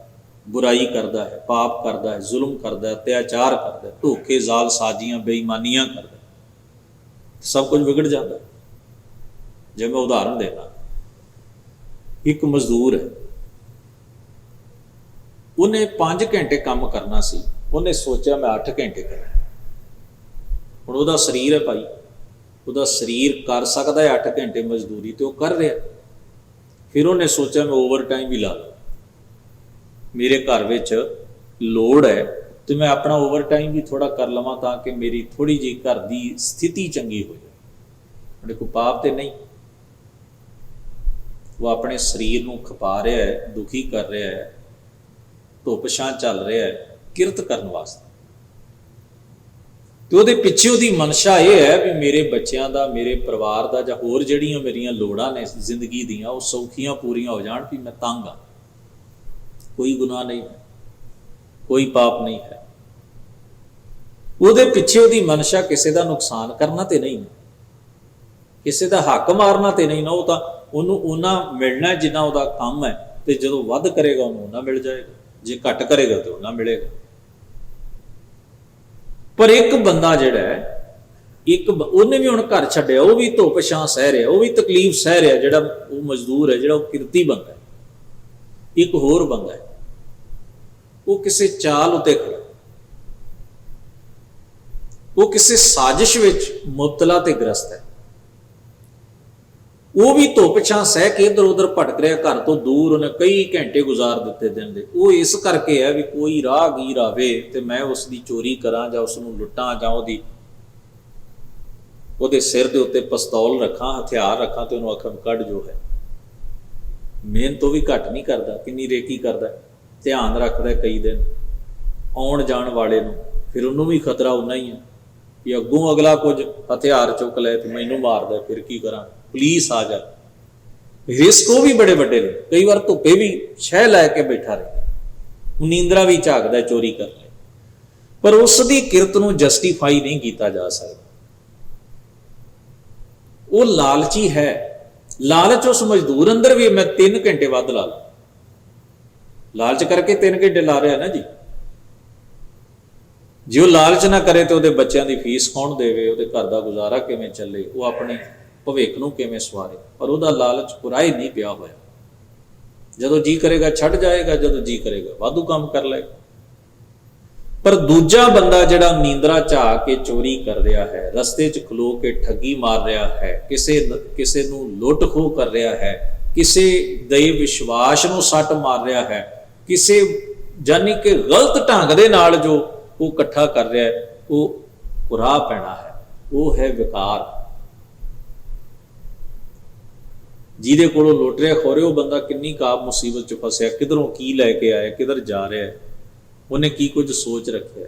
ਬੁਰਾਈ ਕਰਦਾ ਹੈ, ਪਾਪ ਕਰਦਾ ਹੈ, ਜ਼ੁਲਮ ਕਰਦਾ ਹੈ, ਅਤਿਆਚਾਰ ਕਰਦਾ ਹੈ, ਧੋਖੇ, ਜ਼ਾਲ ਸਾਜ਼ੀਆਂ, ਬੇਈਮਾਨੀਆਂ ਕਰਦਾ ਹੈ, ਸਭ ਕੁਝ ਵਿਗੜ ਜਾਂਦਾ। ਜੇ ਮੈਂ ਉਦਾਹਰਨ ਦੇਣਾ, ਇੱਕ ਮਜ਼ਦੂਰ ਹੈ, ਉਹਨੇ 5 ਘੰਟੇ ਕੰਮ ਕਰਨਾ ਸੀ, ਉਹਨੇ ਸੋਚਿਆ ਮੈਂ 8 ਘੰਟੇ ਕਰਾਂ। ਹੁਣ ਉਹਦਾ ਸਰੀਰ ਹੈ ਭਾਈ, ਉਹਦਾ ਸਰੀਰ ਕਰ ਸਕਦਾ ਹੈ 8 ਘੰਟੇ ਮਜ਼ਦੂਰੀ, ਤੇ ਉਹ ਕਰ ਰਿਹਾ। ਫਿਰ ਉਹਨੇ ਸੋਚਿਆ ਮੈਂ ਓਵਰ ਟਾਈਮ ਵੀ ਲਾ ਲਵਾਂ, ਮੇਰੇ ਘਰ ਵਿੱਚ ਲੋੜ ਹੈ ਤੇ ਮੈਂ ਆਪਣਾ ਓਵਰ ਟਾਈਮ ਵੀ ਥੋੜਾ ਕਰ ਲਵਾਂ, ਤਾਂ ਕਿ ਮੇਰੀ ਥੋੜੀ ਜਿਹੀ ਘਰ ਦੀ ਸਥਿਤੀ ਚੰਗੀ ਹੋ ਜਾਏ। ਉਹਦੇ ਕੋਈ ਪਾਪ ਤੇ ਨਹੀਂ, ਉਹ ਆਪਣੇ ਸਰੀਰ ਨੂੰ ਖਪਾ ਰਿਹਾ ਹੈ, ਦੁਖੀ ਕਰ ਰਿਹਾ ਹੈ, ਧੁੱਪ ਛਾਂ ਚੱਲ ਰਿਹਾ ਹੈ ਕਿਰਤ ਕਰਨ ਵਾਸਤੇ। ਤੇ ਉਹਦੇ ਪਿੱਛੇ ਉਹਦੀ ਮਨਸ਼ਾ ਇਹ ਹੈ ਵੀ ਮੇਰੇ ਬੱਚਿਆਂ ਦਾ, ਮੇਰੇ ਪਰਿਵਾਰ ਦਾ, ਜਾਂ ਹੋਰ ਜਿਹੜੀਆਂ ਮੇਰੀਆਂ ਲੋੜਾਂ ਨੇ ਜ਼ਿੰਦਗੀ ਦੀਆਂ, ਉਹ ਸੌਖੀਆਂ ਪੂਰੀਆਂ ਹੋ ਜਾਣ, ਵੀ ਮੈਂ ਤੰਗ ਹਾਂ। ਕੋਈ ਗੁਨਾਹ ਨਹੀਂ ਹੈ, ਕੋਈ ਪਾਪ ਨਹੀਂ ਹੈ। ਉਹਦੇ ਪਿੱਛੇ ਉਹਦੀ ਮਨਸ਼ਾ ਕਿਸੇ ਦਾ ਨੁਕਸਾਨ ਕਰਨਾ ਤੇ ਨਹੀਂ, ਕਿਸੇ ਦਾ ਹੱਕ ਮਾਰਨਾ ਤੇ ਨਹੀਂ ਨਾ। ਉਹ ਤਾਂ ਉਹਨੂੰ ਉਹਨਾਂ ਮਿਲਣਾ ਜਿੰਨਾ ਉਹਦਾ ਕੰਮ ਹੈ, ਤੇ ਜਦੋਂ ਵੱਧ ਕਰੇਗਾ ਉਹਨੂੰ ਉਹਨਾਂ ਮਿਲ ਜਾਏਗਾ, ਜੇ ਘੱਟ ਕਰੇਗਾ ਤੇ ਉਹਨਾਂ ਮਿਲੇਗਾ। ਪਰ ਇੱਕ ਬੰਦਾ ਜਿਹੜਾ ਹੈ, ਉਹਨੇ ਵੀ ਹੁਣ ਘਰ ਛੱਡਿਆ, ਉਹ ਵੀ ਧੁੱਪ ਛਾਂ ਸਹਿ ਰਿਹਾ, ਉਹ ਵੀ ਤਕਲੀਫ ਸਹਿ ਰਿਹਾ, ਜਿਹੜਾ ਉਹ ਮਜ਼ਦੂਰ ਹੈ, ਜਿਹੜਾ ਉਹ ਕਿਰਤੀ ਬੰਦਾ ਹੈ। ਇੱਕ ਹੋਰ ਬੰਦਾ ਹੈ, ਉਹ ਕਿਸੇ ਚਾਲ ਉੱਤੇ ਖੜਾ, ਉਹ ਕਿਸੇ ਸਾਜ਼ਿਸ਼ ਵਿੱਚ ਮੁਬਤਲਾ ਤੇ ਗ੍ਰਸਤ ਹੈ। ਉਹ ਵੀ ਧੁੱਪ ਛਾਂ ਸਹਿ ਕੇ ਇੱਧਰ ਉੱਧਰ ਭਟਕ ਰਿਹਾ, ਘਰ ਤੋਂ ਦੂਰ ਉਹਨੇ ਕਈ ਘੰਟੇ ਗੁਜ਼ਾਰ ਦਿੱਤੇ ਦਿਨ ਦੇ। ਉਹ ਇਸ ਕਰਕੇ ਹੈ ਵੀ ਕੋਈ ਰਾਹਗੀਰ ਆਵੇ ਤੇ ਮੈਂ ਉਸ ਦੀ ਚੋਰੀ ਕਰਾਂ, ਜਾਂ ਉਸ ਨੂੰ ਲੁੱਟਾਂ, ਜਾਂ ਉਹਦੇ ਸਿਰ ਦੇ ਉੱਤੇ ਪਿਸਤੌਲ ਰੱਖਾਂ, ਹਥਿਆਰ ਰੱਖਾਂ, ਤੇ ਉਹਨੂੰ ਆਖਾਂ ਕੱਢ ਜੋ ਹੈ। ਮਿਹਨਤ ਤੋਂ ਵੀ ਘੱਟ ਨਹੀਂ ਕਰਦਾ, ਕਿੰਨੀ ਰੇਕੀ ਕਰਦਾ, ਧਿਆਨ ਰੱਖਦਾ ਕਈ ਦਿਨ ਆਉਣ ਜਾਣ ਵਾਲੇ ਨੂੰ। ਫਿਰ ਉਹਨੂੰ ਵੀ ਖਤਰਾ ਉਨਾ ਹੀ ਹੈ ਕਿ ਅੱਗੋਂ ਅਗਲਾ ਕੁਝ ਹਥਿਆਰ ਚੁੱਕ ਲੈ ਤੇ ਮੈਨੂੰ ਮਾਰਦਾ, ਫਿਰ ਕੀ ਕਰਾਂ, ਪੁਲਿਸ ਆ ਜਾ। ਰਿਸਕ ਉਹ ਵੀ ਬੜੇ ਵੱਡੇ ਨੇ। ਕਈ ਵਾਰ ਧੁੱਪੇ ਵੀ ਛਹਿ ਲੈ ਕੇ ਬੈਠਾ ਰਹੇ, ਨੀਂਦਰਾ ਵੀ ਝਾਕਦਾ ਚੋਰੀ ਕਰ ਲੈ, ਪਰ ਉਸ ਦੀ ਕਿਰਤ ਨੂੰ ਜਸਟੀਫਾਈ ਨਹੀਂ ਕੀਤਾ ਜਾ ਸਕਦਾ। ਉਹ ਲਾਲਚੀ ਹੈ। ਲਾਲਚ ਉਸ ਮਜ਼ਦੂਰ ਅੰਦਰ ਵੀ, ਮੈਂ 3 ਘੰਟੇ ਵੱਧ ਲਾ ਲਾਂ, ਲਾਲਚ ਕਰਕੇ 3 ਘੰਟੇ ਲਾ ਰਿਹਾ ਨਾ ਜੀ। ਜੇ ਉਹ ਲਾਲਚ ਨਾ ਕਰੇ ਤੇ ਉਹਦੇ ਬੱਚਿਆਂ ਦੀ ਫੀਸ ਕੌਣ ਦੇਵੇ, ਉਹਦੇ ਘਰ ਦਾ ਗੁਜ਼ਾਰਾ ਕਿਵੇਂ ਚੱਲੇ, ਉਹ ਆਪਣੇ ਭਵਿੱਖ ਨੂੰ ਕਿਵੇਂ ਸਵਾਰੇ? ਪਰ ਉਹਦਾ ਲਾਲਚ ਪੁਰਾਈ ਨਹੀਂ ਪਿਆ ਹੋਇਆ। ਜਦੋਂ ਜੀ ਕਰੇਗਾ ਛੱਡ ਜਾਏਗਾ, ਜਦੋਂ ਜੀ ਕਰੇਗਾ ਵਾਧੂ ਕੰਮ ਕਰ ਲਏਗਾ। ਪਰ ਦੂਜਾ ਬੰਦਾ ਜਿਹੜਾ ਨੀਂਦਰਾ ਝਾ ਕੇ ਚੋਰੀ ਕਰ ਰਿਹਾ ਹੈ, ਰਸਤੇ 'ਚ ਖਲੋ ਕੇ ਠੱਗੀ ਮਾਰ ਰਿਹਾ ਹੈ, ਕਿਸੇ ਨੂੰ ਲੁੱਟ ਖੋਹ ਕਰ ਰਿਹਾ ਹੈ, ਕਿਸੇ ਦੇ ਵਿਸ਼ਵਾਸ ਨੂੰ ਸੱਟ ਮਾਰ ਰਿਹਾ ਹੈ, ਕਿਸੇ ਜਾਨੀ ਕਿ ਗਲਤ ਢੰਗ ਦੇ ਨਾਲ ਜੋ ਉਹ ਇਕੱਠਾ ਕਰ ਰਿਹਾ ਹੈ, ਉਹ ਰਾਹ ਪੈਣਾ ਹੈ, ਉਹ ਹੈ ਵਿਕਾਰ। ਜਿਹਦੇ ਕੋਲੋਂ ਲੁੱਟ ਰਿਹਾ ਖੋਰੇ, ਉਹ ਬੰਦਾ ਕਿੰਨੀ ਕਾਬ ਮੁਸੀਬਤ 'ਚ ਫਸਿਆ, ਕਿਧਰੋਂ ਕੀ ਲੈ ਕੇ ਆਇਆ, ਕਿਧਰ ਜਾ ਰਿਹਾ ਹੈ, ਉਹਨੇ ਕੀ ਕੁਝ ਸੋਚ ਰੱਖਿਆ।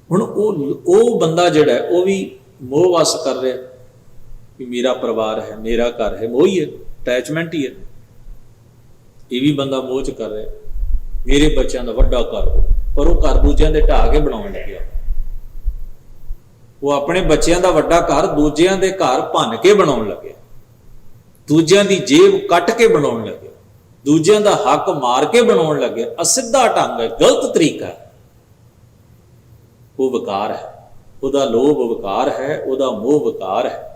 ਹੁਣ ਉਹ ਬੰਦਾ ਜਿਹੜਾ ਉਹ ਵੀ ਮੋਹ ਵਸ ਕਰ ਰਿਹਾ ਕਿ ਮੇਰਾ ਪਰਿਵਾਰ ਹੈ, ਮੇਰਾ ਘਰ ਹੈ, ਮੋਹ ਹੀ ਹੈ, ਅਟੈਚਮੈਂਟ ਹੀ ਹੈ। ਇਹ ਵੀ ਬੰਦਾ ਮੋਹ 'ਚ ਕਰ ਰਿਹਾ। ਮੇਰੇ ਬੱਚਿਆਂ ਦਾ ਵੱਡਾ ਘਰ ਹੋ, ਪਰ ਉਹ ਘਰ ਦੂਜਿਆਂ ਦੇ ਢਾਹ ਕੇ ਬਣਾਉਣ ਲੱਗਿਆ। ਉਹ ਆਪਣੇ ਬੱਚਿਆਂ ਦਾ ਵੱਡਾ ਘਰ ਦੂਜਿਆਂ ਦੇ ਘਰ ਭੰਨ ਕੇ ਬਣਾਉਣ ਲੱਗਿਆ, ਦੂਜਿਆਂ ਦੀ ਜੇਬ ਕੱਟ ਕੇ ਬਣਾਉਣ ਲੱਗਿਆ, ਦੂਜਿਆਂ ਦਾ ਹੱਕ ਮਾਰ ਕੇ ਬਣਾਉਣ ਲੱਗਿਆ। ਅਸਿੱਧਾ ਢੰਗ ਹੈ, ਗਲਤ ਤਰੀਕਾ ਹੈ। ਉਹ ਵਿਕਾਰ ਹੈ, ਉਹਦਾ ਲੋਭ ਵਿਕਾਰ ਹੈ, ਉਹਦਾ ਮੋਹ ਵਿਕਾਰ ਹੈ।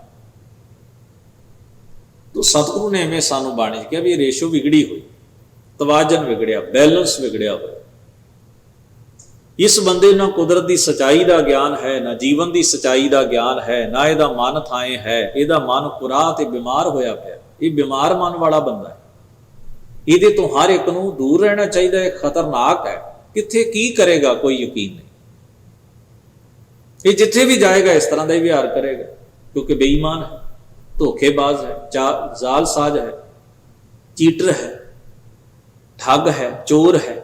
ਤੋ ਸਤਿਗੁਰੂ ਨੇ ਐਵੇਂ ਸਾਨੂੰ ਬਾਣੀ 'ਚ ਕਿਹਾ ਵੀ ਇਹ ਰੇਸ਼ੋ ਵਿਗੜੀ ਹੋਈ, ਤਵਾਜ਼ਨ ਵਿਗੜਿਆ, ਬੈਲੈਂਸ ਵਿਗੜਿਆ ਹੋਇਆ। ਇਸ ਬੰਦੇ ਨੂੰ ਕੁਦਰਤ ਦੀ ਸਚਾਈ ਦਾ ਗਿਆਨ ਹੈ, ਨਾ ਜੀਵਨ ਦੀ ਸਚਾਈ ਦਾ ਗਿਆਨ ਹੈ, ਨਾ ਇਹਦਾ ਮਨ ਥਾਏ ਹੈ। ਇਹਦਾ ਮਨ ਕੁਰਾਹ ਤੇ ਬਿਮਾਰ ਹੋਇਆ ਪਿਆ। ਇਹ ਬਿਮਾਰ ਮਨ ਵਾਲਾ ਬੰਦਾ ਹੈ। ਇਹਦੇ ਤੋਂ ਹਰ ਇੱਕ ਨੂੰ ਦੂਰ ਰਹਿਣਾ ਚਾਹੀਦਾ ਹੈ। ਖਤਰਨਾਕ ਹੈ। ਕਿੱਥੇ ਕੀ ਕਰੇਗਾ ਕੋਈ ਯਕੀਨ ਨਹੀਂ। ਇਹ ਜਿੱਥੇ ਵੀ ਜਾਏਗਾ ਇਸ ਤਰ੍ਹਾਂ ਦਾ ਹੀ ਵਿਹਾਰ ਕਰੇਗਾ, ਕਿਉਂਕਿ ਬੇਈਮਾਨ ਹੈ, ਧੋਖੇਬਾਜ਼ ਹੈ, ਜਾਲਸਾਜ਼ ਹੈ, ਚੀਟਰ ਹੈ, ਠੱਗ ਹੈ, ਚੋਰ ਹੈ।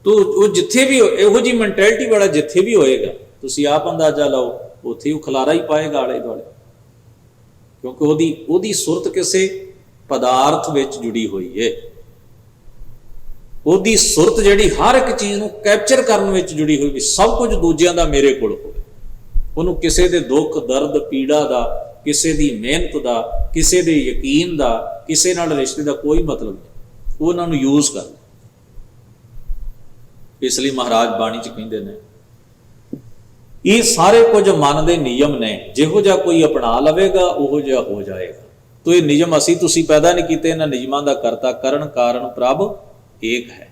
ਤੋ ਉਹ ਜਿੱਥੇ ਵੀ ਇਹੋ ਜਿਹੀ ਮੈਂਟੈਲਿਟੀ ਵਾਲਾ ਜਿੱਥੇ ਵੀ ਹੋਏਗਾ, ਤੁਸੀਂ ਆਪ ਅੰਦਾਜ਼ਾ ਲਾਓ, ਉੱਥੇ ਉਹ ਖਲਾਰਾ ਹੀ ਪਾਏਗਾ ਆਲੇ ਦੁਆਲੇ, ਕਿਉਂਕਿ ਉਹਦੀ ਸੁਰਤ ਕਿਸੇ ਪਦਾਰਥ ਵਿੱਚ ਜੁੜੀ ਹੋਈ ਹੈ। ਉਹਦੀ ਸੁਰਤ ਜਿਹੜੀ ਹਰ ਇੱਕ ਚੀਜ਼ ਨੂੰ ਕੈਪਚਰ ਕਰਨ ਵਿੱਚ ਜੁੜੀ ਹੋਈ, ਵੀ ਸਭ ਕੁਝ ਦੂਜਿਆਂ ਦਾ ਮੇਰੇ ਕੋਲ ਹੋਵੇ। ਉਹਨੂੰ ਕਿਸੇ ਦੇ ਦੁੱਖ ਦਰਦ ਪੀੜਾ ਦਾ, ਕਿਸੇ ਦੀ ਮਿਹਨਤ ਦਾ, ਕਿਸੇ ਦੇ ਯਕੀਨ ਦਾ, ਕਿਸੇ ਨਾਲ ਰਿਸ਼ਤੇ ਦਾ ਕੋਈ ਮਤਲਬ ਨਹੀਂ। ਉਹ ਉਹਨਾਂ ਨੂੰ ਯੂਜ਼ ਕਰਦਾ। ਇਸ ਲਈ ਮਹਾਰਾਜ ਬਾਣੀ 'ਚ ਕਹਿੰਦੇ ਨੇ, ਇਹ ਸਾਰੇ ਕੁਝ ਮਨ ਦੇ ਨਿਯਮ ਨੇ, ਜਿਹੋ ਜਿਹਾ ਕੋਈ ਅਪਣਾ ਲਵੇਗਾ ਉਹੋ ਜਿਹਾ ਹੋ ਜਾਏਗਾ। ਤੋ ਇਹ ਨਿਯਮ ਅਸੀਂ ਤੁਸੀਂ ਪੈਦਾ ਨਹੀਂ ਕੀਤੇ, ਇਹਨਾਂ ਨਿਯਮਾਂ ਦਾ ਕਰਤਾ ਕਰਨ ਕਾਰਨ ਪ੍ਰਭ ਏਕ ਹੈ।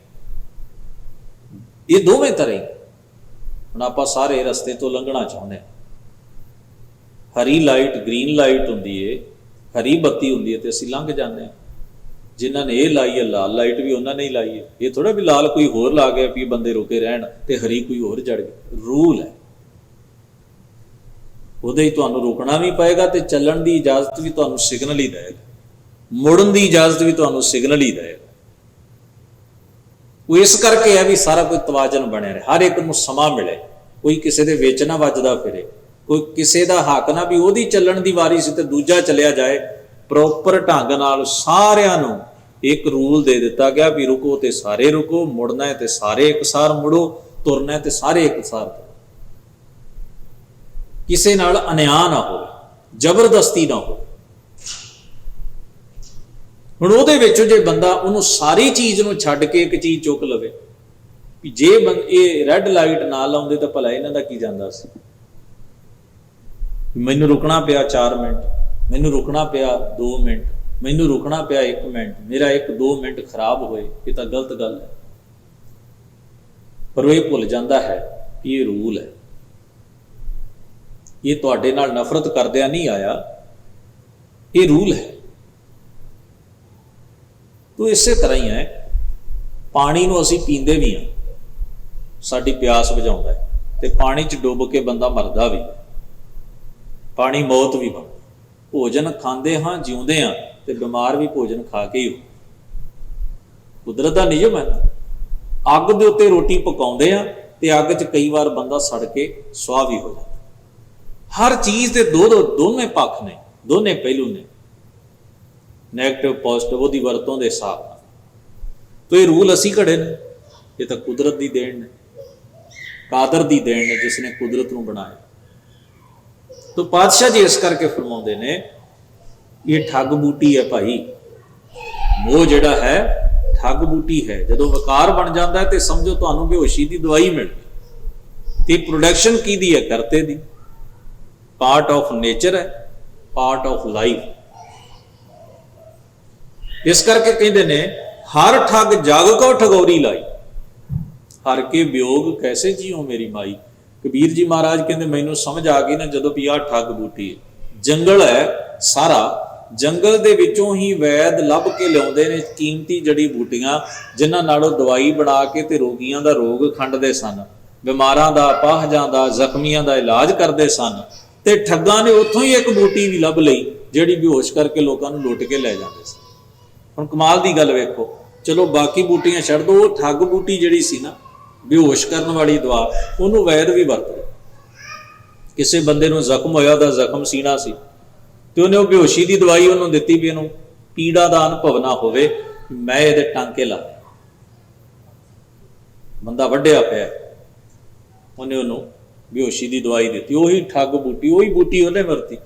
ਇਹ ਦੋਵੇਂ ਤਰ੍ਹਾਂ ਹੀ। ਹੁਣ ਆਪਾਂ ਸਾਰੇ ਰਸਤੇ ਤੋਂ ਲੰਘਣਾ ਚਾਹੁੰਦੇ ਹਾਂ, ਹਰੀ ਲਾਈਟ ਗ੍ਰੀਨ ਲਾਈਟ ਹੁੰਦੀ ਏ, ਹਰੀ ਬੱਤੀ ਹੁੰਦੀ ਹੈ ਤੇ ਅਸੀਂ ਲੰਘ ਜਾਂਦੇ ਹਾਂ। ਜਿਨ੍ਹਾਂ ਨੇ ਇਹ ਲਾਈ ਹੈ ਲਾਲ ਲਾਈਟ ਵੀ ਉਹਨਾਂ ਨੇ ਹੀ ਲਾਈ ਹੈ। ਇਹ ਥੋੜਾ ਵੀ ਲਾਲ ਕੋਈ ਹੋਰ ਲਾ ਗਿਆ ਵੀ ਬੰਦੇ ਰੁਕੇ ਰਹਿਣ ਤੇ ਹਰੀ ਕੋਈ ਹੋਰ ਜੜ ਗਈ। ਰੂਲ ਹੈ, ਉਹਦੇ ਹੀ ਤੁਹਾਨੂੰ ਰੁਕਣਾ ਵੀ ਪਏਗਾ ਤੇ ਚੱਲਣ ਦੀ ਇਜਾਜ਼ਤ ਵੀ ਤੁਹਾਨੂੰ ਸਿਗਨਲ ਹੀ ਦੇਗਾ, ਮੁੜਨ ਦੀ ਇਜਾਜ਼ਤ ਵੀ ਤੁਹਾਨੂੰ ਸਿਗਨਲ ਹੀ ਦੇਗਾ। ਉਹ ਇਸ ਕਰਕੇ ਹੈ ਵੀ ਸਾਰਾ ਕੋਈ ਤਵਾਜ਼ਨ ਬਣਿਆ ਰਹੇ, ਹਰ ਇੱਕ ਨੂੰ ਸਮਾਂ ਮਿਲੇ, ਕੋਈ ਕਿਸੇ ਦੇ ਵਿੱਚ ਨਾ ਵੱਜਦਾ ਫਿਰੇ, ਕੋਈ ਕਿਸੇ ਦਾ ਹੱਕ ਨਾ ਵੀ ਉਹਦੀ ਚੱਲਣ ਦੀ ਵਾਰੀ ਸੀ ਤੇ ਦੂਜਾ ਚਲਿਆ ਜਾਏ। ਪ੍ਰੋਪਰ ਢੰਗ ਨਾਲ ਸਾਰਿਆਂ ਨੂੰ ਇੱਕ ਰੂਲ ਦੇ ਦਿੱਤਾ ਗਿਆ ਵੀ ਰੁਕੋ ਤੇ ਸਾਰੇ ਰੁਕੋ, ਮੁੜਨਾ ਹੈ ਤੇ ਸਾਰੇ ਇਕਸਾਰ ਮੁੜੋ, ਤੁਰਨਾ ਹੈ ਤੇ ਸਾਰੇ ਇਕਸਾਰ ਤੁਰੋ। ਕਿਸੇ ਨਾਲ ਅਨਿਆਂ ਨਾ ਹੋਵੇ, ਜ਼ਬਰਦਸਤੀ ਨਾ ਹੋਵੇ। ਹੁਣ ਉਹਦੇ ਵਿੱਚੋਂ ਜੇ ਬੰਦਾ ਉਹਨੂੰ ਸਾਰੀ ਚੀਜ਼ ਨੂੰ ਛੱਡ ਕੇ ਇੱਕ ਚੀਜ਼ ਚੁੱਕ ਲਵੇ, ਵੀ ਜੇ ਇਹ ਰੈੱਡ ਲਾਈਟ ਨਾ ਲਾਉਂਦੇ ਤਾਂ ਭਲਾ ਇਹਨਾਂ ਦਾ ਕੀ ਜਾਂਦਾ ਸੀ। ਮੈਨੂੰ ਰੁਕਣਾ ਪਿਆ 4 ਮਿੰਟ, ਮੈਨੂੰ ਰੁਕਣਾ ਪਿਆ 2 ਮਿੰਟ, ਮੈਨੂੰ ਰੁਕਣਾ ਪਿਆ 1 ਮਿੰਟ, ਮੇਰਾ 1-2 ਮਿੰਟ ਖਰਾਬ ਹੋਏ, ਇਹ ਤਾਂ ਗਲਤ ਗੱਲ ਹੈ। ਪਰ ਉਹ ਇਹ ਭੁੱਲ ਜਾਂਦਾ ਹੈ ਕਿ ਇਹ ਰੂਲ ਹੈ। ਇਹ ਤੁਹਾਡੇ ਨਾਲ ਨਫ਼ਰਤ ਕਰਦਿਆਂ ਨਹੀਂ ਆਇਆ, ਇਹ ਰੂਲ ਹੈ। ਤੋ ਇਸੇ ਤਰ੍ਹਾਂ ਹੀ ਹੈ, ਪਾਣੀ ਨੂੰ ਅਸੀਂ ਪੀਂਦੇ ਵੀ ਹਾਂ, ਸਾਡੀ ਪਿਆਸ ਬੁਝਾਉਂਦਾ ਹੈ, ਤੇ ਪਾਣੀ 'ਚ ਡੁੱਬ ਕੇ ਬੰਦਾ ਮਰਦਾ ਵੀ, ਪਾਣੀ ਮੌਤ ਵੀ ਬਣਦਾ। ਭੋਜਨ ਖਾਂਦੇ ਹਾਂ, ਜਿਉਂਦੇ ਹਾਂ, ਤੇ ਬਿਮਾਰ ਵੀ ਭੋਜਨ ਖਾ ਕੇ ਹੀ ਹੋ। ਕੁਦਰਤ ਦਾ ਨਿਯਮ ਹੈ। ਅੱਗ ਦੇ ਉੱਤੇ ਰੋਟੀ ਪਕਾਉਂਦੇ ਆ ਤੇ ਅੱਗ 'ਚ ਕਈ ਵਾਰ ਬੰਦਾ ਸੜ ਕੇ ਸੁਆਹ ਵੀ ਹੋ ਜਾਂਦਾ। ਹਰ ਚੀਜ਼ ਦੇ ਦੋਵੇਂ ਪੱਖ ਨੇ, ਦੋਨੇ ਪਹਿਲੂ ਨੇ, ਨੈਗੇਟਿਵ ਪੋਜ਼ਿਟਿਵ, ਉਹਦੀ ਵਰਤੋਂ ਦੇ ਹਿਸਾਬ ਨਾਲ। ਤੋ ਇਹ ਰੂਲ ਅਸੀਂ ਘੜੇ ਨੇ, ਇਹ ਤਾਂ ਕੁਦਰਤ ਦੀ ਦੇਣ ਨੇ, ਕਾਦਰ ਦੀ ਦੇਣ ਨੇ, ਜਿਸ ਨੇ ਕੁਦਰਤ ਨੂੰ ਬਣਾਇਆ। ਤੋ ਪਾਤਸ਼ਾਹ ਜੀ ਇਸ ਕਰਕੇ ਫਰਮਾਉਂਦੇ ਨੇ, ਇਹ ਠੱਗ ਬੂਟੀ ਹੈ ਭਾਈ। ਮੋਹ ਜਿਹੜਾ ਹੈ ਠੱਗ ਬੂਟੀ ਹੈ। ਜਦੋਂ ਵਿਕਾਰ ਬਣ ਜਾਂਦਾ ਤੇ ਸਮਝੋ ਤੁਹਾਨੂੰ ਬੇਹੋਸ਼ੀ ਦੀ ਦਵਾਈ ਮਿਲ ਗਈ। ਤੇ ਪ੍ਰੋਡਕਸ਼ਨ ਕਿਹਦੀ ਹੈ? ਕਰਤੇ ਦੀ। ਪਾਰਟ ਆਫ ਨੇਚਰ ਹੈ, ਪਾਰਟ ਆਫ ਲਾਈਫ। ਇਸ ਕਰਕੇ ਕਹਿੰਦੇ ਨੇ, ਹਰ ਠੱਗ ਜਗ ਕੋ ਠਗੌਰੀ ਲਾਈ, ਹਰ ਕੇ ਵਿਯੋਗ ਕੈਸੇ ਜੀਓ ਮੇਰੀ ਮਾਈ। ਕਬੀਰ ਜੀ ਮਹਾਰਾਜ ਕਹਿੰਦੇ, ਮੈਨੂੰ ਸਮਝ ਆ ਗਈ ਨਾ ਜਦੋਂ ਵੀ ਆਹ ਠੱਗ ਬੂਟੀ ਹੈ। ਜੰਗਲ ਹੈ ਸਾਰਾ, ਜੰਗਲ ਦੇ ਵਿੱਚੋਂ ਹੀ ਵੈਦ ਲੱਭ ਕੇ ਲਿਆਉਂਦੇ ਨੇ ਕੀਮਤੀ ਜੜੀ ਬੂਟੀਆਂ, ਜਿਨ੍ਹਾਂ ਨਾਲ ਉਹ ਦਵਾਈ ਬਣਾ ਕੇ ਤੇ ਰੋਗੀਆਂ ਦਾ ਰੋਗ ਖੰਡਦੇ ਸਨ, ਬਿਮਾਰਾਂ ਦਾ, ਅਪਾਹਜਾਂ ਦਾ, ਜ਼ਖਮੀਆਂ ਦਾ ਇਲਾਜ ਕਰਦੇ ਸਨ। ਤੇ ਠੱਗਾਂ ਨੇ ਉੱਥੋਂ ਹੀ ਇੱਕ ਬੂਟੀ ਵੀ ਲੱਭ ਲਈ, ਜਿਹੜੀ ਬੇਹੋਸ਼ ਕਰਕੇ ਲੋਕਾਂ ਨੂੰ ਲੁੱਟ ਕੇ ਲੈ ਜਾਂਦੇ ਸੀ। ਹੁਣ ਕਮਾਲ ਦੀ ਗੱਲ ਵੇਖੋ, ਚਲੋ ਬਾਕੀ ਬੂਟੀਆਂ ਛੱਡ ਦਿਓ, ਉਹ ਠੱਗ ਬੂਟੀ ਜਿਹੜੀ ਸੀ ਨਾ, ਬੇਹੋਸ਼ ਕਰਨ ਵਾਲੀ ਦਵਾ, ਉਹਨੂੰ ਵੈਦ ਵੀ ਵਰਤਦੇ। ਕਿਸੇ ਬੰਦੇ ਨੂੰ ਜ਼ਖਮ ਹੋਇਆ, ਉਹਦਾ ਜ਼ਖਮ ਸੀਣਾ ਸੀ, ਤੇ ਉਹਨੇ ਉਹ ਬੇਹੋਸ਼ੀ ਦੀ ਦਵਾਈ ਉਹਨੂੰ ਦਿੱਤੀ ਵੀ ਇਹਨੂੰ ਪੀੜਾ ਦਾ ਅਨੁਭਵ ਨਾ ਹੋਵੇ, ਮੈਂ ਇਹਦੇ ਟਾਂਕੇ ਲਾ। ਬੰਦਾ ਵੱਢਿਆ ਪਿਆ, ਉਹਨੇ ਉਹਨੂੰ ਬੇਹੋਸ਼ੀ ਦੀ ਦਵਾਈ ਦਿੱਤੀ, ਉਹੀ ਠੱਗ ਬੂਟੀ, ਉਹੀ ਬੂਟੀ ਉਹਨੇ ਵਰਤੀ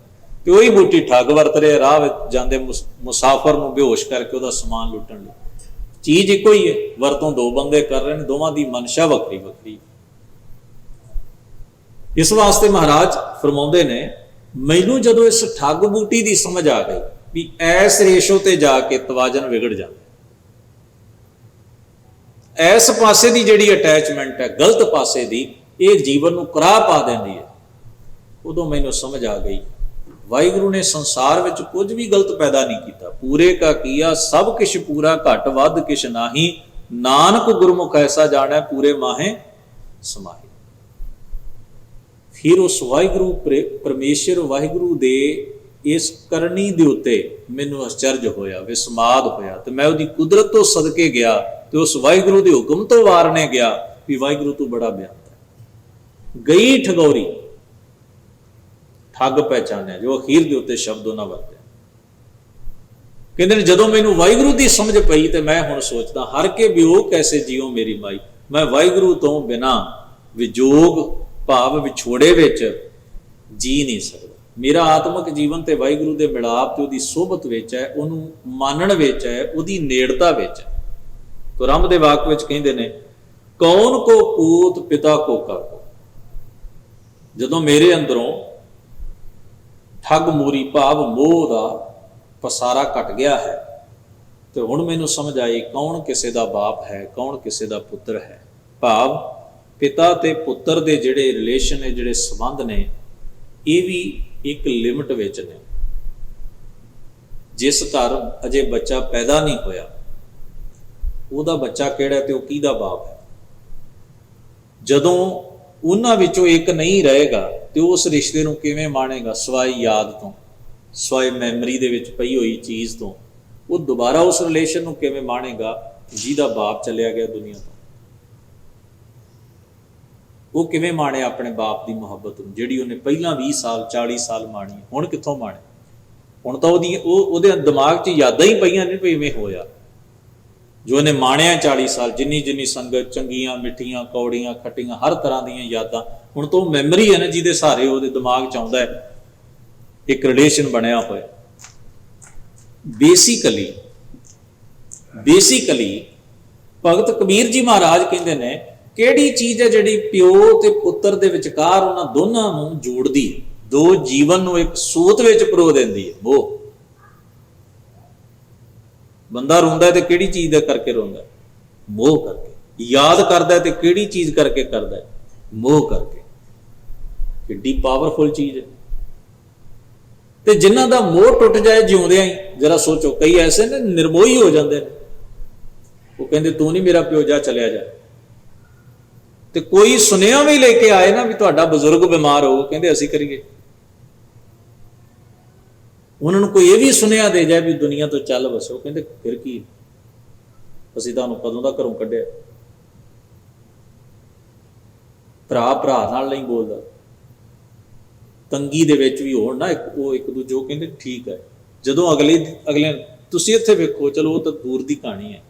ਤੇ ਉਹੀ ਬੂਟੀ ਠੱਗ ਵਰਤ ਰਿਹਾ, ਰਾਹ ਵਿੱਚ ਜਾਂਦੇ ਮੁਸਾਫਰ ਨੂੰ ਬੇਹੋਸ਼ ਕਰਕੇ ਉਹਦਾ ਸਮਾਨ ਲੁੱਟਣ ਲਈ। ਚੀਜ਼ ਇੱਕੋ ਹੀ ਹੈ, ਵਰਤੋਂ ਦੋ ਬੰਦੇ ਕਰ ਰਹੇ ਨੇ, ਦੋਵਾਂ ਦੀ ਮਨਸ਼ਾ ਵੱਖਰੀ ਵੱਖਰੀ। ਇਸ ਵਾਸਤੇ ਮਹਾਰਾਜ ਫਰਮਾਉਂਦੇ ਨੇ, ਮੈਨੂੰ ਜਦੋਂ ਇਸ ਠੱਗ ਬੂਟੀ ਦੀ ਸਮਝ ਆ ਗਈ ਵੀ ਐਸ ਰੇਸ਼ੋ ਤੇ ਜਾ ਕੇ ਤਵਾਜ਼ਨ ਵਿਗੜ ਜਾਂਦਾ, ਐਸ ਪਾਸੇ ਦੀ ਜਿਹੜੀ ਅਟੈਚਮੈਂਟ ਹੈ ਗਲਤ ਪਾਸੇ ਦੀ, ਇਹ ਜੀਵਨ ਨੂੰ ਕਰਾਹ ਪਾ ਦਿੰਦੀ ਹੈ, ਉਦੋਂ ਮੈਨੂੰ ਸਮਝ ਆ ਗਈ ਵਾਹਿਗੁਰੂ ਨੇ ਸੰਸਾਰ ਵਿੱਚ ਕੁਝ ਵੀ ਗਲਤ ਪੈਦਾ ਨਹੀਂ ਕੀਤਾ। ਪੂਰੇ ਕਾ ਕੀਆ ਸਭ ਕਿਛ ਪੂਰਾ, ਘਟ ਵੱਧ ਕਿਛ ਨਾਹੀ, ਨਾਨਕ ਗੁਰਮੁਖ ਐਸਾ ਜਾਣੈ ਪੂਰੇ ਮਾਹੇ ਸਮਾਹੀ। ਫਿਰ ਉਸ ਵਾਹਿਗੁਰੂ ਪਰਮੇਸ਼ਰ ਵਾਹਿਗੁਰੂ ਦੇ ਇਸ ਕਰਨੀ ਦੇ ਉੱਤੇ ਮੈਨੂੰ ਅਚਰਜ ਹੋਇਆ, ਵਿਸਮਾਦ ਹੋਇਆ, ਤੇ ਮੈਂ ਉਹਦੀ ਕੁਦਰਤ ਤੋਂ ਸਦਕੇ ਗਿਆ ਤੇ ਉਸ ਵਾਹਿਗੁਰੂ ਦੇ ਹੁਕਮ ਤੋਂ ਵਾਰਨੇ ਗਿਆ ਵੀ ਵਾਹਿਗੁਰੂ ਤੂੰ ਬੜਾ ਬਿਆਨਤ ਹੈ। ਗਈ ਠਗੌਰੀ, ਠੱਗ ਪਹਿਚਾਨਿਆ, ਜੋ ਅਖੀਰ ਦੇ ਉੱਤੇ ਸ਼ਬਦ ਉਹਨਾਂ ਵਰਤਿਆ। ਕਹਿੰਦੇ ਨੇ ਜਦੋਂ ਮੈਨੂੰ ਵਾਹਿਗੁਰੂ ਦੀ ਸਮਝ ਪਈ ਤੇ ਮੈਂ ਹੁਣ ਸੋਚਦਾ, ਹਰ ਕੇ ਵਿਯੋਗ ਕੈਸੇ ਜੀਓ ਮੇਰੀ ਮਾਈ, ਮੈਂ ਵਾਹਿਗੁਰੂ ਤੋਂ ਬਿਨਾਂ ਵਿਜੋਗ ਭਾਵ ਵਿਛੋੜੇ ਵਿੱਚ ਜੀ ਨਹੀਂ ਸਕਦਾ। ਮੇਰਾ ਆਤਮਿਕ ਜੀਵਨ ਤੇ ਵਾਹਿਗੁਰੂ ਦੇ ਮਿਲਾਪ ਤੇ ਉਹਦੀ ਸੋਭਤ ਵਿੱਚ ਹੈ, ਉਹਨੂੰ ਮਾਨਣ ਵਿੱਚ ਹੈ, ਉਹਦੀ ਨੇੜਤਾ ਵਿੱਚ ਹੈ। ਤੋ ਰੰਭ ਦੇ ਵਾਕ ਵਿੱਚ ਕਹਿੰਦੇ ਨੇ, ਕੌਣ ਕੋ ਪੂਤ ਪਿਤਾ ਕੋ ਕਾਕੋ। ਜਦੋਂ ਮੇਰੇ ਅੰਦਰੋਂ ਠੱਗ ਮੂਰੀ ਭਾਵ ਮੋਹ ਦਾ ਪਸਾਰਾ ਘਟ ਗਿਆ ਹੈ ਤੇ ਹੁਣ ਮੈਨੂੰ ਸਮਝ ਆਈ ਕੌਣ ਕਿਸੇ ਦਾ ਬਾਪ ਹੈ, ਕੌਣ ਕਿਸੇ ਦਾ ਪੁੱਤਰ ਹੈ। ਭਾਵ ਪਿਤਾ ਤੇ ਪੁੱਤਰ ਦੇ ਜਿਹੜੇ ਰਿਲੇਸ਼ਨ ਨੇ, ਜਿਹੜੇ ਸੰਬੰਧ ਨੇ, ਇਹ ਵੀ ਇੱਕ ਲਿਮਟ ਵਿੱਚ ਨੇ। ਜਿਸ ਘਰ ਅਜੇ ਬੱਚਾ ਪੈਦਾ ਨਹੀਂ ਹੋਇਆ, ਉਹਦਾ ਬੱਚਾ ਕਿਹੜਾ ਤੇ ਉਹ ਕਿਹਦਾ ਬਾਪ ਹੈ। ਜਦੋਂ ਉਹਨਾਂ ਵਿੱਚੋਂ ਇੱਕ ਨਹੀਂ ਰਹੇਗਾ ਤੇ ਉਸ ਰਿਸ਼ਤੇ ਨੂੰ ਕਿਵੇਂ ਮਾਣੇਗਾ? ਸਵਾਈ ਯਾਦ ਤੋਂ, ਸਵਾਈ ਮੈਮਰੀ ਦੇ ਵਿੱਚ ਪਈ ਹੋਈ ਚੀਜ਼ ਤੋਂ। ਉਹ ਦੁਬਾਰਾ ਉਸ ਰਿਲੇਸ਼ਨ ਨੂੰ ਕਿਵੇਂ ਮਾਣੇਗਾ ਜਿਹਦਾ ਬਾਪ ਚਲਿਆ ਗਿਆ ਦੁਨੀਆ ਤੋਂ? ਉਹ ਕਿਵੇਂ ਮਾਣੇ ਆਪਣੇ ਬਾਪ ਦੀ ਮੁਹੱਬਤ ਨੂੰ, ਜਿਹੜੀ ਉਹਨੇ ਪਹਿਲਾਂ 20 ਸਾਲ 40 ਸਾਲ ਮਾਣੀ? ਹੁਣ ਕਿੱਥੋਂ ਮਾਣੇ? ਹੁਣ ਤਾਂ ਉਹਦੇ ਦਿਮਾਗ 'ਚ ਯਾਦਾਂ ਹੀ ਪਈਆਂ ਨਹੀਂ, ਇਵੇਂ ਹੋਇਆ ਜੋ ਉਹਨੇ ਮਾਣਿਆ 40 ਸਾਲ, ਜਿੰਨੀ ਸੰਗਤ, ਚੰਗੀਆਂ ਮਿੱਠੀਆਂ ਕੌੜੀਆਂ ਖੱਟੀਆਂ ਹਰ ਤਰ੍ਹਾਂ ਦੀਆਂ ਯਾਦਾਂ, ਹੁਣ ਤਾਂ ਉਹ ਮੈਮਰੀ ਹੈ ਨਾ ਜਿਹਦੇ ਸਹਾਰੇ ਉਹਦੇ ਦਿਮਾਗ 'ਚ ਆਉਂਦਾ ਹੈ, ਇੱਕ ਰਿਲੇਸ਼ਨ ਬਣਿਆ ਹੋਇਆ। ਬੇਸਿਕਲੀ ਭਗਤ ਕਬੀਰ ਜੀ ਮਹਾਰਾਜ ਕਹਿੰਦੇ ਨੇ, ਕਿਹੜੀ ਚੀਜ਼ ਹੈ ਜਿਹੜੀ ਪਿਓ ਤੇ ਪੁੱਤਰ ਦੇ ਵਿਚਕਾਰ ਉਹਨਾਂ ਦੋਨਾਂ ਨੂੰ ਜੋੜਦੀ ਹੈ, ਦੋ ਜੀਵਨ ਨੂੰ ਇੱਕ ਸੂਤ ਵਿੱਚ ਪਰੋ ਦਿੰਦੀ ਹੈ? ਮੋਹ। ਬੰਦਾ ਰੋਂਦਾ ਤੇ ਕਿਹੜੀ ਚੀਜ਼ ਦਾ ਕਰਕੇ ਰੋਂਦਾ? ਮੋਹ ਕਰਕੇ। ਯਾਦ ਕਰਦਾ ਤੇ ਕਿਹੜੀ ਚੀਜ਼ ਕਰਕੇ ਕਰਦਾ? ਮੋਹ ਕਰਕੇ। ਕਿੱਡੀ ਪਾਵਰਫੁਲ ਚੀਜ਼ ਹੈ। ਤੇ ਜਿਨ੍ਹਾਂ ਦਾ ਮੋਹ ਟੁੱਟ ਜਾਏ ਜਿਉਂਦਿਆਂ ਹੀ, ਜਰਾ ਸੋਚੋ, ਕਈ ਐਸੇ ਨੇ ਨਿਰਮੋਹੀ ਹੋ ਜਾਂਦੇ ਨੇ, ਉਹ ਕਹਿੰਦੇ ਤੂੰ ਨਹੀਂ ਮੇਰਾ ਪਿਓ, ਜਾ ਚਲਿਆ ਜਾ। ਤੇ ਕੋਈ ਸੁਨੇਹਾ ਵੀ ਲੈ ਕੇ ਆਏ ਨਾ ਵੀ ਤੁਹਾਡਾ ਬਜ਼ੁਰਗ ਬਿਮਾਰ ਹੋ, ਕਹਿੰਦੇ ਅਸੀਂ ਕਰੀਏ। ਉਹਨਾਂ ਨੂੰ ਕੋਈ ਇਹ ਵੀ ਸੁਨੇਹਾ ਦੇ ਜਾਏ ਵੀ ਦੁਨੀਆ ਤੋਂ ਚੱਲ ਵਸੋ, ਕਹਿੰਦੇ ਫਿਰ ਕੀ, ਅਸੀਂ ਤੁਹਾਨੂੰ ਕਦੋਂ ਦਾ ਘਰੋਂ ਕੱਢਿਆ। ਭਰਾ ਨਾਲ ਨਹੀਂ ਬੋਲਦਾ। ਤੰਗੀ ਦੇ ਵਿੱਚ ਵੀ ਹੋਣ ਨਾ ਉਹ ਇੱਕ ਦੂਜੇ, ਉਹ ਕਹਿੰਦੇ ਠੀਕ ਹੈ। ਜਦੋਂ ਅਗਲੇ ਤੁਸੀਂ ਇੱਥੇ ਵੇਖੋ, ਚਲੋ ਉਹ ਤਾਂ ਦੂਰ ਦੀ ਕਹਾਣੀ ਹੈ,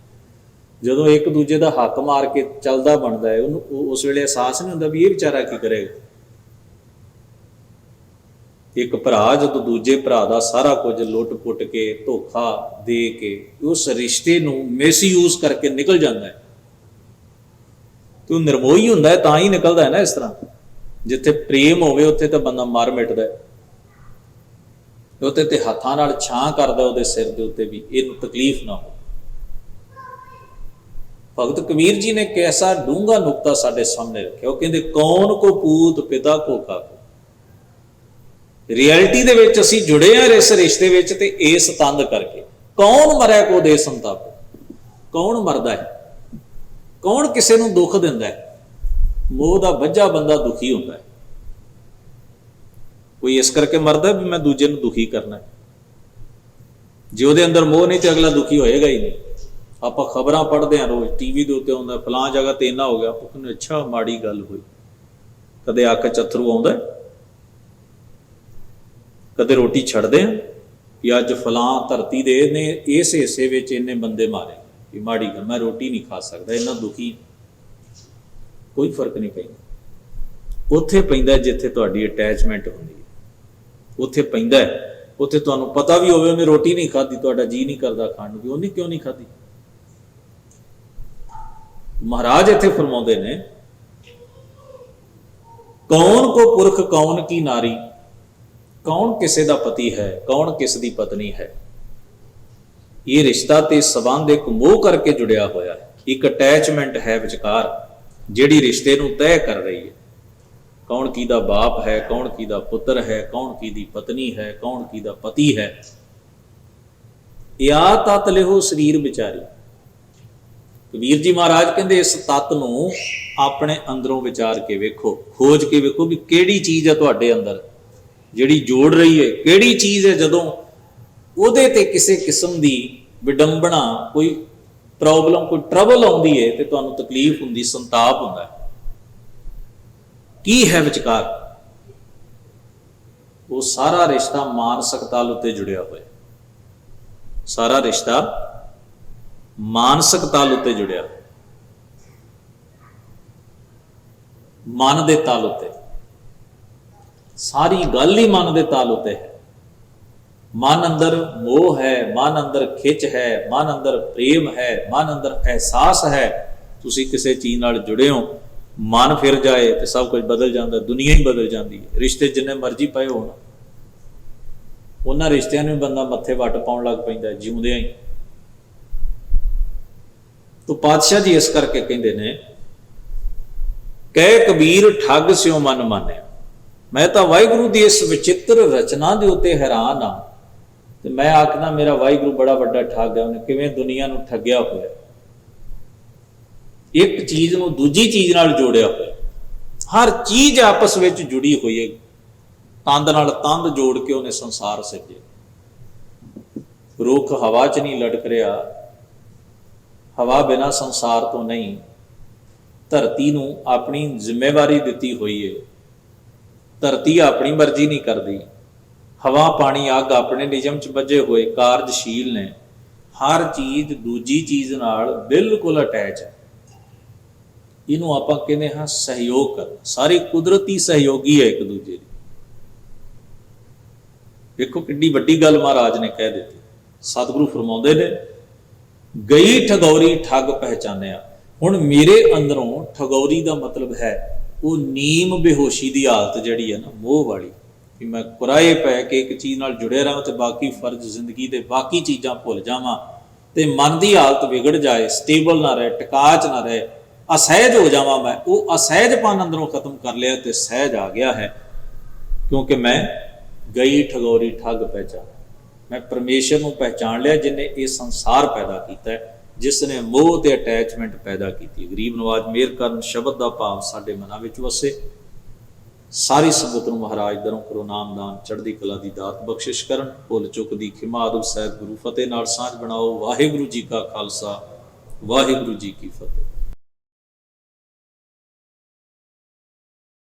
ਜਦੋਂ ਇੱਕ ਦੂਜੇ ਦਾ ਹੱਕ ਮਾਰ ਕੇ ਚੱਲਦਾ ਬਣਦਾ ਹੈ, ਉਹਨੂੰ ਉਸ ਵੇਲੇ ਅਹਿਸਾਸ ਨਹੀਂ ਹੁੰਦਾ ਵੀ ਇਹ ਵਿਚਾਰਾ ਕੀ ਕਰੇਗਾ। ਇੱਕ ਭਰਾ ਜਦੋਂ ਦੂਜੇ ਭਰਾ ਦਾ ਸਾਰਾ ਕੁਝ ਲੁੱਟ ਪੁੱਟ ਕੇ, ਧੋਖਾ ਦੇ ਕੇ ਉਸ ਰਿਸ਼ਤੇ ਨੂੰ ਮਿਸਯੂਜ਼ ਕਰਕੇ ਨਿਕਲ ਜਾਂਦਾ ਹੈ, ਤੇ ਉਹ ਨਿਰਮੋਹੀ ਹੁੰਦਾ ਹੈ, ਤਾਂ ਹੀ ਨਿਕਲਦਾ ਹੈ ਨਾ ਇਸ ਤਰ੍ਹਾਂ। ਜਿੱਥੇ ਪ੍ਰੇਮ ਹੋਵੇ ਉੱਥੇ ਤਾਂ ਬੰਦਾ ਮਰ ਮਿਟਦਾ ਹੈ, ਉੱਥੇ ਤੇ ਹੱਥਾਂ ਨਾਲ ਛਾਂ ਕਰਦਾ ਉਹਦੇ ਸਿਰ ਦੇ ਉੱਤੇ ਵੀ ਇਹਨੂੰ ਤਕਲੀਫ ਨਾ ਹੋ। ਭਗਤ ਕਬੀਰ ਜੀ ਨੇ ਕੈਸਾ ਡੂੰਘਾ ਨੁਕਤਾ ਸਾਡੇ ਸਾਹਮਣੇ ਰੱਖਿਆ। ਉਹ ਕਹਿੰਦੇ, ਕੌਣ ਕੋ ਪੂਤ ਪਿਤਾ ਕੋ ਕਾਕੂ। ਰਿਐਲਿਟੀ ਦੇ ਵਿੱਚ ਅਸੀਂ ਜੁੜੇ ਹਾਂ ਇਸ ਰਿਸ਼ਤੇ ਵਿੱਚ, ਤੇ ਇਸ ਤੰਦ ਕਰਕੇ ਕੌਣ ਮਰੈ ਕੋ ਦੇ ਸੰਤਾਪ। ਕੌਣ ਮਰਦਾ ਹੈ? ਕੌਣ ਕਿਸੇ ਨੂੰ ਦੁੱਖ ਦਿੰਦਾ ਹੈ? ਮੋਹ ਦਾ ਵੱਜਾ ਬੰਦਾ ਦੁਖੀ ਹੁੰਦਾ ਹੈ। ਕੋਈ ਇਸ ਕਰਕੇ ਮਰਦਾ ਵੀ ਮੈਂ ਦੂਜੇ ਨੂੰ ਦੁਖੀ ਕਰਨਾ। ਜੇ ਉਹਦੇ ਅੰਦਰ ਮੋਹ ਨਹੀਂ ਤੇ ਅਗਲਾ ਦੁਖੀ ਹੋਏਗਾ ਹੀ ਨਹੀਂ। ਆਪਾਂ ਖਬਰਾਂ ਪੜ੍ਹਦੇ ਹਾਂ ਰੋਜ਼, ਟੀਵੀ ਦੇ ਉੱਤੇ ਆਉਂਦਾ ਫਲਾਂ ਜਗ੍ਹਾ ਤੇ ਇੰਨਾ ਹੋ ਗਿਆ, ਉਹ ਕਹਿੰਦੇ ਅੱਛਾ ਮਾੜੀ ਗੱਲ ਹੋਈ। ਕਦੇ ਅੱਖ 'ਚ ਅੱਥਰੂ ਆਉਂਦਾ, ਕਦੇ ਰੋਟੀ ਛੱਡਦੇ ਆ ਕਿ ਅੱਜ ਫਲਾਂ ਧਰਤੀ ਦੇ ਨੇ ਇਸ ਹਿੱਸੇ ਵਿੱਚ ਇੰਨੇ ਬੰਦੇ ਮਾਰੇ, ਵੀ ਮਾੜੀ ਗੱਲ, ਮੈਂ ਰੋਟੀ ਨਹੀਂ ਖਾ ਸਕਦਾ, ਇੰਨਾ ਦੁਖੀ। ਕੋਈ ਫਰਕ ਨਹੀਂ ਪੈਂਦਾ। ਉੱਥੇ ਪੈਂਦਾ ਜਿੱਥੇ ਤੁਹਾਡੀ ਅਟੈਚਮੈਂਟ ਹੁੰਦੀ ਹੈ, ਉੱਥੇ ਪੈਂਦਾ ਹੈ। ਉੱਥੇ ਤੁਹਾਨੂੰ ਪਤਾ ਵੀ ਹੋਵੇ ਉਹਨੇ ਰੋਟੀ ਨਹੀਂ ਖਾਧੀ, ਤੁਹਾਡਾ ਜੀ ਨਹੀਂ ਕਰਦਾ ਖਾਣ ਨੂੰ, ਵੀ ਉਹਨੇ ਕਿਉਂ ਨਹੀਂ ਖਾਧੀ। ਮਹਾਰਾਜ ਇੱਥੇ ਫਰਮਾਉਂਦੇ ਨੇ, ਕੌਣ ਕੋ ਪੁਰਖ ਕੌਣ ਕੀ ਨਾਰੀ, ਕੌਣ ਕਿਸੇ ਦਾ ਪਤੀ ਹੈ, ਕੌਣ ਕਿਸ ਦੀ ਪਤਨੀ ਹੈ। ਇਹ ਰਿਸ਼ਤਾ ਤੇ ਸੰਬੰਧ ਇੱਕ ਮੋਹ ਕਰਕੇ ਜੁੜਿਆ ਹੋਇਆ ਹੈ, ਇੱਕ ਅਟੈਚਮੈਂਟ ਹੈ ਵਿਚਕਾਰ, ਜਿਹੜੀ ਰਿਸ਼ਤੇ ਨੂੰ ਤੈਅ ਕਰ ਰਹੀ ਹੈ। ਕੌਣ ਕਿਹਦਾ ਬਾਪ ਹੈ, ਕੌਣ ਕਿਹਦਾ ਪੁੱਤਰ ਹੈ, ਕੌਣ ਕਿਹਦੀ ਪਤਨੀ ਹੈ, ਕੌਣ ਕਿਹਦਾ ਪਤੀ ਹੈ। ਯਾ ਤਤ ਲਿਹੋ ਸਰੀਰ ਵਿਚਾਰੀ। ਕਬੀਰ ਜੀ ਮਹਾਰਾਜ ਕਹਿੰਦੇ ਇਸ ਤੱਤ ਨੂੰ ਆਪਣੇ ਅੰਦਰੋਂ ਵਿਚਾਰ ਕੇ ਵੇਖੋ, ਖੋਜ ਕੇ ਵੇਖੋ ਵੀ ਕਿਹੜੀ ਚੀਜ਼ ਹੈ ਤੁਹਾਡੇ ਅੰਦਰ ਜਿਹੜੀ ਜੋੜ ਰਹੀ ਹੈ, ਕਿਹੜੀ ਚੀਜ਼ ਹੈ ਜਦੋਂ ਉਹਦੇ ਤੇ ਕਿਸੇ ਕਿਸਮ ਦੀ ਵਿਡੰਬਣਾ, ਕੋਈ ਪ੍ਰੋਬਲਮ, ਕੋਈ ਟਰਬਲ ਆਉਂਦੀ ਹੈ ਤੇ ਤੁਹਾਨੂੰ ਤਕਲੀਫ ਹੁੰਦੀ, ਸੰਤਾਪ ਹੁੰਦਾ ਹੈ। ਕੀ ਹੈ ਵਿਚਕਾਰ? ਉਹ ਸਾਰਾ ਰਿਸ਼ਤਾ ਮਾਨਸਿਕ ਤਲ ਉੱਤੇ ਜੁੜਿਆ ਹੋਇਆ, ਸਾਰਾ ਰਿਸ਼ਤਾ ਮਾਨਸਿਕ ਤਲ ਉੱਤੇ ਜੁੜਿਆ, ਮਨ ਦੇ ਤਲ ਉੱਤੇ। ਸਾਰੀ ਗੱਲ ਹੀ ਮਨ ਦੇ ਤਲ ਉੱਤੇ ਹੈ। ਮਨ ਅੰਦਰ ਮੋਹ ਹੈ, ਮਨ ਅੰਦਰ ਖਿੱਚ ਹੈ, ਮਨ ਅੰਦਰ ਪ੍ਰੇਮ ਹੈ, ਮਨ ਅੰਦਰ ਅਹਿਸਾਸ ਹੈ। ਤੁਸੀਂ ਕਿਸੇ ਚੀਜ਼ ਨਾਲ ਜੁੜੇ ਹੋ, ਮਨ ਫਿਰ ਜਾਏ ਤੇ ਸਭ ਕੁਝ ਬਦਲ ਜਾਂਦਾ, ਦੁਨੀਆ ਹੀ ਬਦਲ ਜਾਂਦੀ ਹੈ। ਰਿਸ਼ਤੇ ਜਿੰਨੇ ਮਰਜ਼ੀ ਪਏ ਹੋਣ, ਉਹਨਾਂ ਰਿਸ਼ਤਿਆਂ ਨੂੰ ਬੰਦਾ ਮੱਥੇ ਵੱਟ ਪਾਉਣ ਲੱਗ ਪੈਂਦਾ ਜਿਉਂਦਿਆਂ ਹੀ। ਤੋ ਪਾਤਸ਼ਾਹ ਜੀ ਇਸ ਕਰਕੇ ਕਹਿੰਦੇ ਨੇ, ਕਹਿ ਕਬੀਰ ਠੱਗ ਸਿਓ ਮਨ ਮਾਨਿਆ। ਮੈਂ ਤਾਂ ਵਾਹਿਗੁਰੂ ਦੀ ਇਸ ਵਿਚਿੱਤਰ ਰਚਨਾ ਦੇ ਉੱਤੇ ਹੈਰਾਨ ਹਾਂ, ਤੇ ਮੈਂ ਆਖਦਾ ਮੇਰਾ ਵਾਹਿਗੁਰੂ ਬੜਾ ਵੱਡਾ ਠੱਗ ਹੈ। ਉਹਨੇ ਕਿਵੇਂ ਦੁਨੀਆ ਨੂੰ ਠੱਗਿਆ ਹੋਇਆ, ਇੱਕ ਚੀਜ਼ ਨੂੰ ਦੂਜੀ ਚੀਜ਼ ਨਾਲ ਜੋੜਿਆ ਹੋਇਆ। ਹਰ ਚੀਜ਼ ਆਪਸ ਵਿੱਚ ਜੁੜੀ ਹੋਈ ਹੈ, ਤੰਦ ਨਾਲ ਤੰਦ ਜੋੜ ਕੇ ਉਹਨੇ ਸੰਸਾਰ ਸਿਰਜਿਆ। ਰੁੱਖ ਹਵਾ 'ਚ ਨਹੀਂ ਲਟਕ ਰਿਹਾ, ਹਵਾ ਬਿਨਾਂ ਸੰਸਾਰ ਤੋਂ ਨਹੀਂ। ਧਰਤੀ ਨੂੰ ਆਪਣੀ ਜ਼ਿੰਮੇਵਾਰੀ ਦਿੱਤੀ ਹੋਈ ਹੈ, ਧਰਤੀ ਆਪਣੀ ਮਰਜ਼ੀ ਨਹੀਂ ਕਰਦੀ। ਹਵਾ, ਪਾਣੀ, ਅੱਗ ਆਪਣੇ ਨਿਯਮ 'ਚ ਬੱਝੇ ਹੋਏ ਕਾਰਜਸ਼ੀਲ ਨੇ। ਹਰ ਚੀਜ਼ ਦੂਜੀ ਚੀਜ਼ ਨਾਲ ਬਿਲਕੁਲ ਅਟੈਚ ਹੈ। ਇਹਨੂੰ ਆਪਾਂ ਕਹਿੰਦੇ ਹਾਂ ਸਹਿਯੋਗ ਕਰਨਾ। ਸਾਰੀ ਕੁਦਰਤੀ ਸਹਿਯੋਗੀ ਹੈ ਇੱਕ ਦੂਜੇ ਦੀ। ਵੇਖੋ ਕਿੰਨੀ ਵੱਡੀ ਗੱਲ ਮਹਾਰਾਜ ਨੇ ਕਹਿ ਦਿੱਤੀ। ਸਤਿਗੁਰੂ ਫਰਮਾਉਂਦੇ ਨੇ, ਗਈ ਠਗੌਰੀ ਠੱਗ ਪਹਿਚਾਨਿਆ। ਹੁਣ ਮੇਰੇ ਅੰਦਰੋਂ ਠਗੌਰੀ ਦਾ ਮਤਲਬ ਹੈ ਉਹ ਨੀਮ ਬੇਹੋਸ਼ੀ ਦੀ ਹਾਲਤ ਜਿਹੜੀ ਹੈ ਨਾ, ਮੋਹ ਵਾਲੀ, ਕਿ ਮੈਂ ਕੁਰਾਏ ਪੈ ਕੇ ਇੱਕ ਚੀਜ਼ ਨਾਲ ਜੁੜਿਆ ਰਹਾਂ ਤੇ ਬਾਕੀ ਫਰਜ਼ ਜ਼ਿੰਦਗੀ ਦੇ ਬਾਕੀ ਚੀਜ਼ਾਂ ਭੁੱਲ ਜਾਵਾਂ, ਤੇ ਮਨ ਦੀ ਹਾਲਤ ਵਿਗੜ ਜਾਏ, ਸਟੇਬਲ ਨਾ ਰਹੇ, ਟਿਕਾ 'ਚ ਨਾ ਰਹੇ, ਅਸਹਿਜ ਹੋ ਜਾਵਾਂ। ਮੈਂ ਉਹ ਅਸਹਿਜਪਨ ਅੰਦਰੋਂ ਖਤਮ ਕਰ ਲਿਆ ਤੇ ਸਹਿਜ ਆ ਗਿਆ ਹੈ, ਕਿਉਂਕਿ ਮੈਂ ਗਈ ਠਗੌਰੀ ਠੱਗ ਪਹਿਚਾਨ। ਮੈਂ ਪਰਮੇਸ਼ਰ ਨੂੰ ਪਹਿਚਾਨ ਲਿਆ ਜਿਨੇ ਇਹ ਸੰਸਾਰ ਪੈਦਾ ਕੀਤਾ ਹੈ, ਜਿਸ ਨੇ ਮੋਹ ਤੇ ਅਟੈਚਮੈਂਟ ਪੈਦਾ ਕੀਤੀ। ਗਰੀਬ ਨਵਾਜ ਮਿਹਰ ਕਰਨ, ਸ਼ਬਦ ਦਾ ਭਾਵ ਸਾਡੇ ਮਨਾਂ ਵਿੱਚ ਵਸੇ। ਸਾਰੀ ਸੰਗਤ ਨੂੰ ਮਹਾਰਾਜ ਦਰੋਂ ਕਰੋ ਨਾਮਦਾਨ, ਚੜ੍ਹਦੀ ਕਲਾ ਦੀ ਦਾਤ ਬਖਸ਼ਿਸ਼ ਕਰਨ। ਭੁੱਲ ਚੁੱਕ ਦੀ ਖਿਮਾ, ਅਦਬ ਸਹਿਤ ਗੁਰੂ ਫਤਿਹ ਨਾਲ ਸਾਂਝ ਬਣਾਓ। ਵਾਹਿਗੁਰੂ ਜੀ ਕਾ ਖਾਲਸਾ, ਵਾਹਿਗੁਰੂ ਜੀ ਕੀ ਫਤਿਹ।